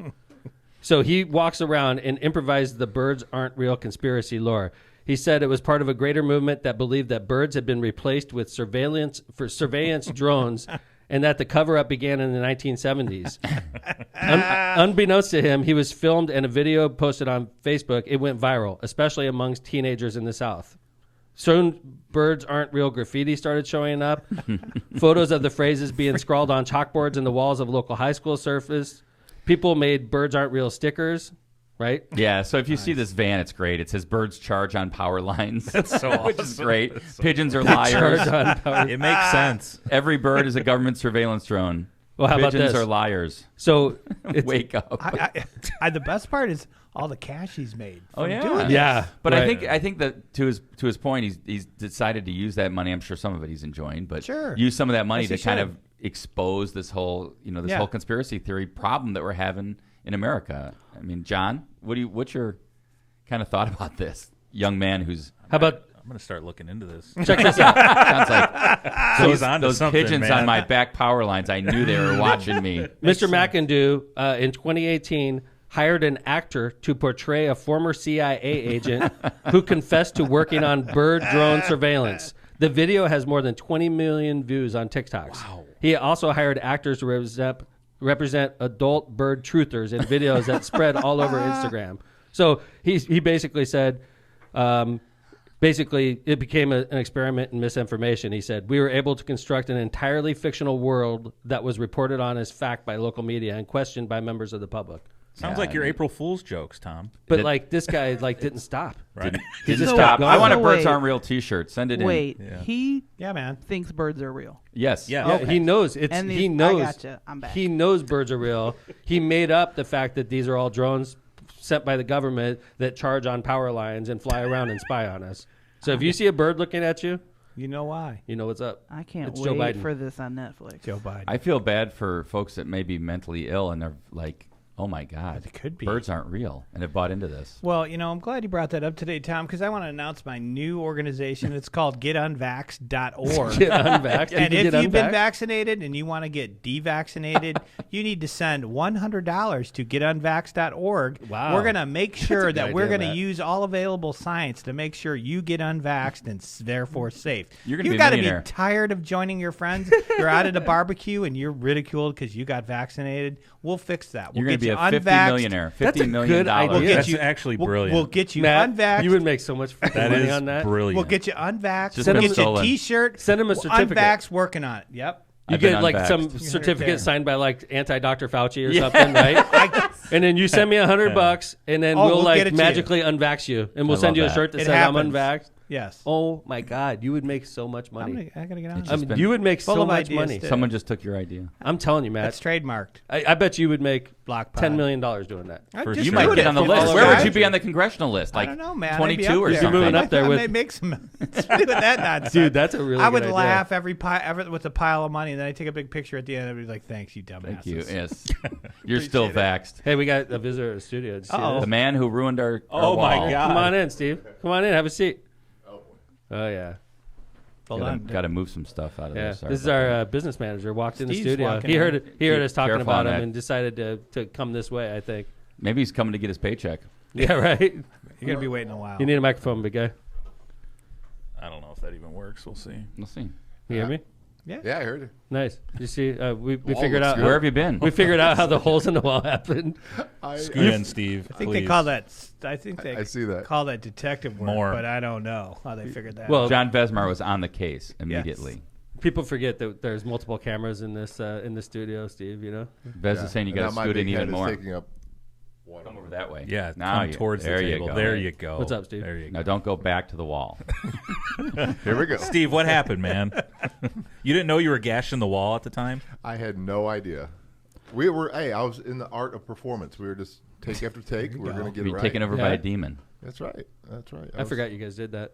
So he walks around and improvised the birds aren't real conspiracy lore. He said it was part of a greater movement that believed that birds had been replaced with surveillance drones and that the cover-up began in the 1970s. Unbeknownst to him, he was filmed and a video posted on Facebook. It went viral, especially amongst teenagers in the South. Soon, birds aren't real graffiti started showing up. Photos of the phrases being scrawled on chalkboards in the walls of local high school surfaced. People made birds aren't real stickers, right? Yeah, so if you see this van, it's great. It says birds charge on power lines. That's so Which is awesome. great. That's so Pigeons are liars. Charge on power. It makes sense. Every bird is a government surveillance drone. Well, how about Pigeons this? are liars. So it's, Wake up. The best part is all the cash he's made. Oh, from yeah. doing yeah, But right. I think that to his point, he's decided to use that money. I'm sure some of it he's enjoying, but Sure. use some of that money Yes, he to kind should. of expose this whole Yeah. whole conspiracy theory problem that we're having in America. I mean, John, what's your kind of thought about this young man who's How about I'm going to start looking into this. check this out? sounds like He's onto those something, pigeons man. on my back power lines. I knew they were watching me. Mr. McIndoe in 2018 hired an actor to portray a former CIA agent who confessed to working on bird drone surveillance. The video has more than 20 million views on TikToks. Wow. He also hired actors to represent adult bird truthers in videos that spread all over Instagram. So he basically said, basically it became an experiment in misinformation. He said, we were able to construct an entirely fictional world that was reported on as fact by local media and questioned by members of the public. Sounds Yeah, like I your mean- April Fool's jokes, Tom. But Did- like this guy like didn't stop. Right. He Didn't just stop. kept I want a going. birds Wait. aren't real T-shirt. Send it in. Wait, Yeah. he Yeah, man. thinks birds are real. Yes. Yeah. Yeah, Okay. he knows it's And he these- knows I gotcha. I'm back. he knows birds are real. He made up the fact that these are all drones sent by the government that charge on power lines and fly around and spy on us. So if you see a bird looking at you, You know why? you know what's up. I can't It's Joe wait Biden. for this on Netflix. Joe Biden. I feel bad for folks that may be mentally ill and they're like, oh my God, It could be. birds aren't real, and have bought into this. Well, I'm glad you brought that up today, Tom, because I want to announce my new organization. It's called GetUnvaxxed.org. Get unvaxxed. And You if can you've get been unvaxxed. vaccinated and you want to get devaccinated, you need to send $100 to getunvaxxed.org. Wow. We're going to make sure good that we're idea, going to Matt. use all available science to make sure you get unvaxxed and therefore safe. You're gonna be a gotta millionaire. be tired of joining your friends. You're out at a barbecue and you're ridiculed because you got vaccinated. We'll fix that. We'll You're going to get be a you 50 unvaxxed. millionaire. That's a $50 million. good idea. We'll get That's you actually we'll- brilliant. We'll get you Matt, unvaxxed. you would make so much freaking That money is on that. brilliant. We'll get you unvaxxed. Just We'll been get you a stolen. T-shirt. Send him a certificate. Unvaxxed working on it. Yep. You I've been get like unvaxxed. some You heard it certificate there. signed by like anti-Dr. Fauci or something, right? And then you send me $100, and then Oh, we'll we'll like get it to you. magically unvax you, and we'll I send love you a that. shirt that It says I'm happens. unvaxxed. Yes. Oh my God, you would make so much money. I gotta get on. It's I it. just mean, been you would make full so of much ideas money. today. Someone just took your idea. I'm telling you, That's Matt. trademarked. I bet you would make Block $10 pod. million doing that. Just You You do might it get on the for list. all Where the would you guys. be on the congressional list? Like I don't know, man. 22 or I'd be up something. moving up there with- I'd make some. Let's do that nonsense. Dude, that's a really I would good idea. laugh every with a pile of money, and then I take a big picture at the end. I'd be like, "Thanks, you dumbasses." Thank you. Yes. You're still vaxxed. Hey, we got a visitor at the studio. Did you see Uh-oh. this? The man who ruined our Oh, my wall. God. Come on in, Steve. Come on in. Have a seat. Oh yeah. Hold on. Got to move some stuff out of Yeah, there. Sorry this is about our that. business manager. Walked in the Steve's studio. walking He heard in. it. He heard us talking Careful about on him that. and decided to come this way. I think. Maybe he's coming to get his paycheck. Yeah, right. You're gonna be waiting a while. You need a microphone, big guy. I don't know if that even works. We'll see. We'll see. You hear me? Yeah, I heard it. Nice. You see, we Wall figured looks out. good. Where have you been? We figured out how the holes in the wall happened. Scoot in, Steve. I think they call that. I think they I see that. call that detective work, More. but I don't know how they figured that. Well, out. John Vesmar was on the case immediately. People forget that there's multiple cameras in this studio, Steve. You know. Vez is saying you got to scoot in even more. Taking up one. Come over that way. Yeah, now come towards the table. go. There you go. What's up, Steve? There you go. Now don't go back to the wall. Here we go. Steve, what happened, man? You didn't know you were gashing the wall at the time? I had no idea. We were. Hey, I was in the art of performance. We were just take after take. We were going to get Be it right. taken over by Yeah. a demon. That's right. That's right. I forgot you guys did that.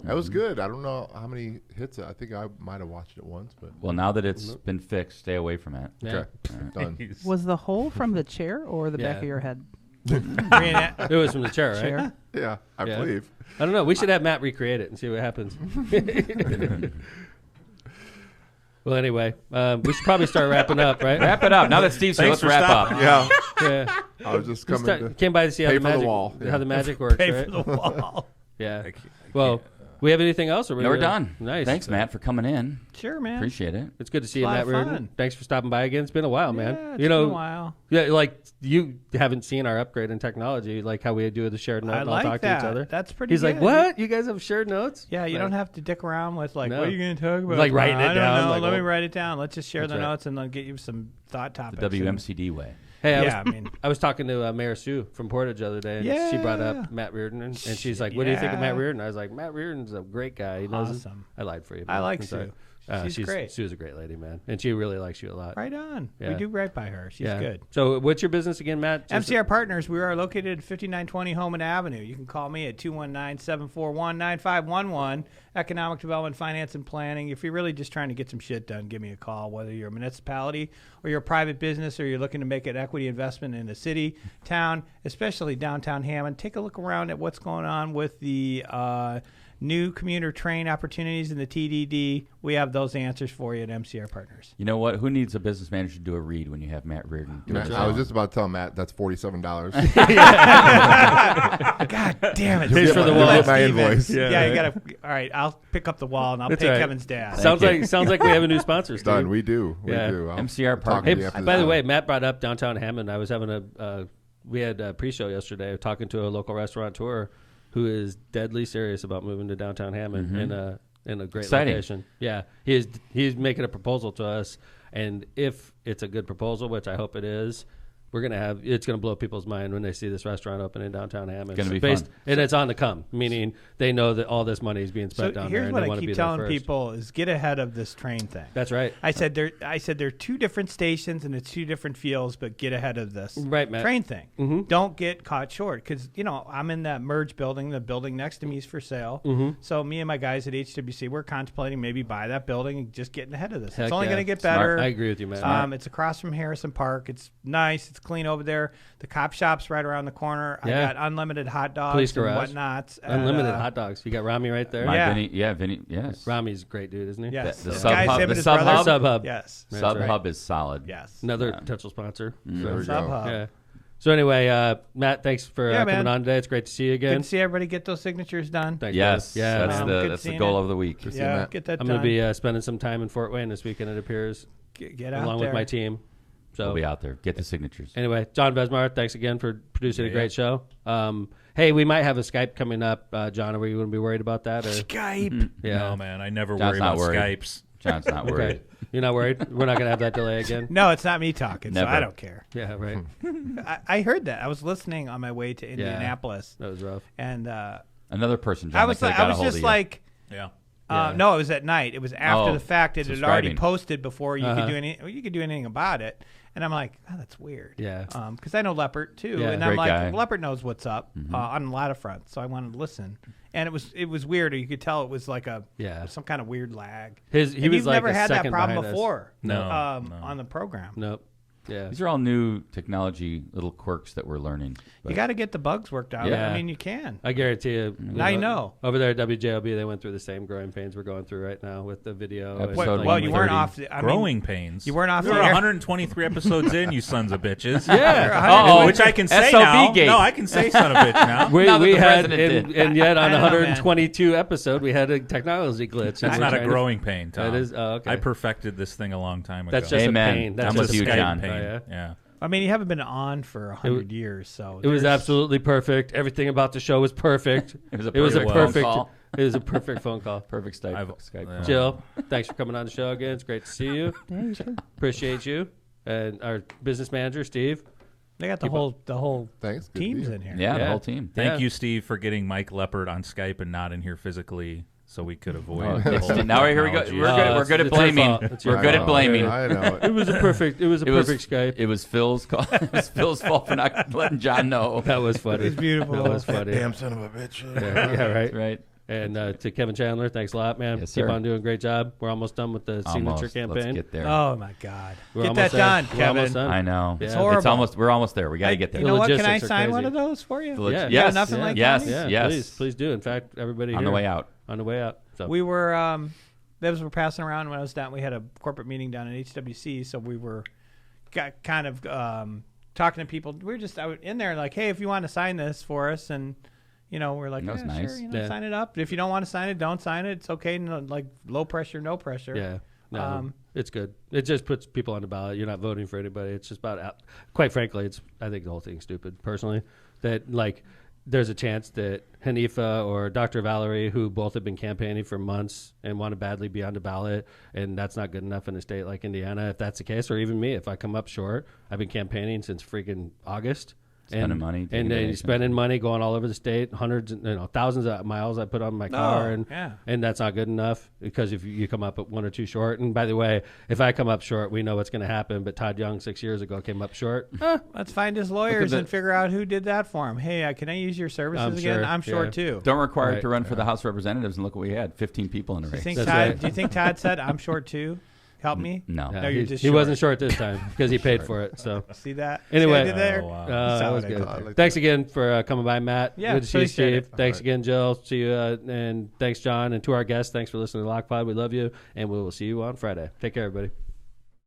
That was good. I don't know how many hits. I think I might have watched it once, but Well, now that it's been fixed, stay away from it. Yeah. okay, done. Was the hole from the chair or the back Yeah. of your head? Reenact- It was from the chair, right? Chair? Yeah, I Yeah. believe. I don't know. We should have Matt recreate it and see what happens. Well, anyway, we should probably start wrapping up, right? Wrap it up. Now that Steve's here, Thanks let's for wrap stopping. up. Yeah, Yeah. I was just coming to Came by to see how pay the for the magic, wall, yeah. how the magic works, pay right? for the wall. Yeah. Well, we have anything else? Or No, we're done. Nice. Thanks, Matt, for coming in. Sure, man. Appreciate it. It's good to see you, It's a lot Matt of Reardon. fun. Thanks for stopping by again. It's been a while, man. Yeah, it's you know, been a while. yeah, like you haven't seen our upgrade in technology, like how we do the shared note I and all like talk that. to each other. That's pretty. He's like, good. "What? You guys have shared notes?" Yeah, you Like, don't have to dick around with like, No. what are you going to talk about? Like writing it I don't down, know. like, Let me well- write it down. Let's just share the That's right. notes and then get you some thought topics. The WMCD way. Hey, Yeah, I mean, I was talking to Mayor Sue from Portage the other day, and she brought Yeah. up Matt Reardon, and she's like, "What do you think of Matt Yeah. Reardon?" I was like, "Matt Reardon's a great guy. He knows his-" Awesome. I lied for you. I man. like I'm sorry. Sue. She's great. She was a great lady, man, and she really likes you a lot. Right on. Yeah. We do right by her. She's good. So, what's your business again, Matt? MCR Partners. We are located at 5920 Homan Avenue. You can call me at 219-741-9511. Economic Development, Finance, and Planning. If you're really just trying to get some shit done, give me a call. Whether you're a municipality or you're a private business or you're looking to make an equity investment in a city, town, especially downtown Hammond, take a look around at what's going on with the new commuter train opportunities in the TDD. We have those answers for you at MCR Partners. You know what? Who needs a business manager to do a read when you have Matt Reardon do it? I was just about to tell Matt that's $47. God damn it. Pays for the You'll wall. get my invoice. Yeah, you got to. All right, I'll pick up the wall and I'll That's pay all right. Kevin's dad. sounds like we have a new sponsor. Steve. Done. We do. Yeah. We do. I'll MCR talk Partners. to you Hey, after by the this. way, Matt brought up downtown Hammond. I was having we had a pre-show yesterday talking to a local restaurateur who is deadly serious about moving to downtown Hammond in a great Exciting. location. Yeah, he's making a proposal to us, and if it's a good proposal, which I hope it is, it's gonna blow people's mind when they see this restaurant open in downtown Hammond. It's gonna be fun. And it's on the come, meaning they know that all this money is being spent So down there. here's and what they I want to be keep there telling first. people is get ahead of this train thing. That's right. I said there are two different stations and it's two different feels, but get ahead of this Right, Matt. train thing. Mm-hmm. Don't get caught short because I'm in that merge building. The building next to me is for sale. Mm-hmm. So me and my guys at HWC we're contemplating maybe buy that building and just getting ahead of this. Heck it's only yeah. going to get Smart. better. I agree with you, man. It's across from Harrison Park. It's nice. It's clean over there. The cop shop's right around the corner. Yeah. I got unlimited hot dogs Police and garage. whatnots. Unlimited hot dogs. You got Rami right there. Yeah. Vinny, yes. Rami's a great dude, isn't he? Yes. The This Sub guy's Hub- him and the his Sub brother. Hub? Sub Hub. Yes. That's Sub right. Hub is solid. Yes. Another potential sponsor. There we Sub go. Hub. Yeah. So anyway, Matt, thanks for Yeah, coming man. on today. It's great to see you Good again. to see everybody get those signatures done. Thanks, Yes, man. Yeah, that's man. the Good that's the seeing goal it. of the week. see Yeah, Matt. get that I'm done. going to be spending some time in Fort Wayne this weekend. It appears, get out along there. with my team. So We'll be out there. Get the signatures. anyway, John Besmar, thanks again for producing a great show. Hey, we might have a Skype coming up. John, are you going to be worried about that? Or? Skype. Yeah. No, man, I never John's worry not about worried. Skypes. John's not worried. Okay. You're not worried? We're not going to have that delay again? No, it's not me talking, Never. so I don't care. Yeah, right. I heard that. I was listening on my way to Indianapolis, That was rough. and Another person, John, I was that could've I got a was hold just of you. like, Yeah. no, it was at night. It was after Oh, the fact. It had already subscribing. posted before you Uh-huh. could do any. You could do anything about it. And I'm like, oh, that's weird. Yeah. Because I know Leopard too, Yeah. and I'm Great like, guy. Leopard knows what's up on a lot of fronts. So I wanted to listen, and it was weird. You could tell it was like some kind of weird lag. He And was you've like never a had that second problem behind us. before. No, on the program. Nope. Yeah. These are all new technology little quirks that we're learning. You got to get the bugs worked out. Yeah. I mean, you can. I guarantee you. Now you know. Over there at WJOB, they went through the same growing pains we're going through right now with the video. and, Episode like, Well, you weren't 130. off. I mean, Growing pains. you weren't off We're the air. 123 episodes in, you sons of bitches. Yeah. Uh-oh. Which I can say SOB now. gate. No, I can say son of bitch now. We Now that the had, president did. and yet on I know, man. 122 episode, we had a technology glitch. That's not a growing pain, Tom. That is. Oh, okay. I perfected this thing a long time ago. That's just Amen. a pain. That's I'm just with a you, Skype John. pain. Oh, Yeah. I mean, you haven't been on for 100 years, so It was there's- absolutely perfect. Everything about the show was perfect. It was a It was a perfect phone perfect. call. It was a perfect phone call. Perfect Skype. I've- Skype yeah. call. Jill, thanks for coming on the show again. It's great to see you. Yeah, you too. Appreciate you. And our business manager, Steve. they got the whole Thanks. Good to teams be here. in here. Yeah, the Yeah. whole team. Thank Yeah. you, Steve, for getting Mike Leopard on Skype and not in here physically so we could avoid Oh, the it's- whole now here we go. technology. We're good at it's your blaming. fault. It's your We're good I at know. blaming. I know. It was a perfect. It was a It was- perfect Skype. It was Phil's call. It was Phil's fault for not letting John know. That was funny. It's beautiful. That was funny. Damn son of a bitch. Yeah, right. Right. And to Kevin Chandler, thanks a lot, man. Yes, Keep sir. on doing a great job. We're almost done with the signature Almost. campaign. Let's get there. Oh my God! We're Get almost that there. done, We're almost Kevin. done. I know. Yeah. It's horrible. We're almost there. We got to get there. You know what? Can I logistics are sign one crazy. of those for you? Yeah. Yeah, Yes. nothing like yes. that? Yeah, Yes. please do. In fact, everybody On here, the way out. On the way out. So We were those were passing around when I was down. We had a corporate meeting down at HWC, so we were kind of talking to people. We were just in there like, hey, if you want to sign this for us, and we're like, That was yeah, nice. sure, Yeah. sign it up. If you don't want to sign it, don't sign it. It's okay. No, like low pressure, no pressure. yeah, no, Um, it's good. It just puts people on the ballot. You're not voting for anybody. It's just about. Quite frankly, I think the whole thing's stupid. Personally, that there's a chance that Hanifa or Dr. Valerie, who both have been campaigning for months and want to badly be on the ballot, and that's not good enough in a state like Indiana. If that's the case, or even me, if I come up short, I've been campaigning since freaking August. Spending money, taking and then vacations. spending money, going all over the state, hundreds, thousands of miles I put on my car, and that's not good enough because if you come up at 1 or 2 short, and by the way, if I come up short, we know what's going to happen. But Todd Young 6 years ago came up short. Let's find his lawyers and figure out who did that for him. Hey, can I use your services again? I'm short too. Don't require it to run for the House of Representatives, and look what we had: 15 people in the race. Do you think Todd said I'm short too? Help me? No. No, you're just he short. wasn't short this time because he paid for it. So See that? Anyway. See what I did there? Oh, wow. that was Solid. good. Thanks again for coming by, Matt. Yeah, good to see you, appreciate Steve. it. Thanks again, Jill. See you, and thanks, John, and to our guests. Thanks for listening to Lockpod. We love you, and we will see you on Friday. Take care, everybody.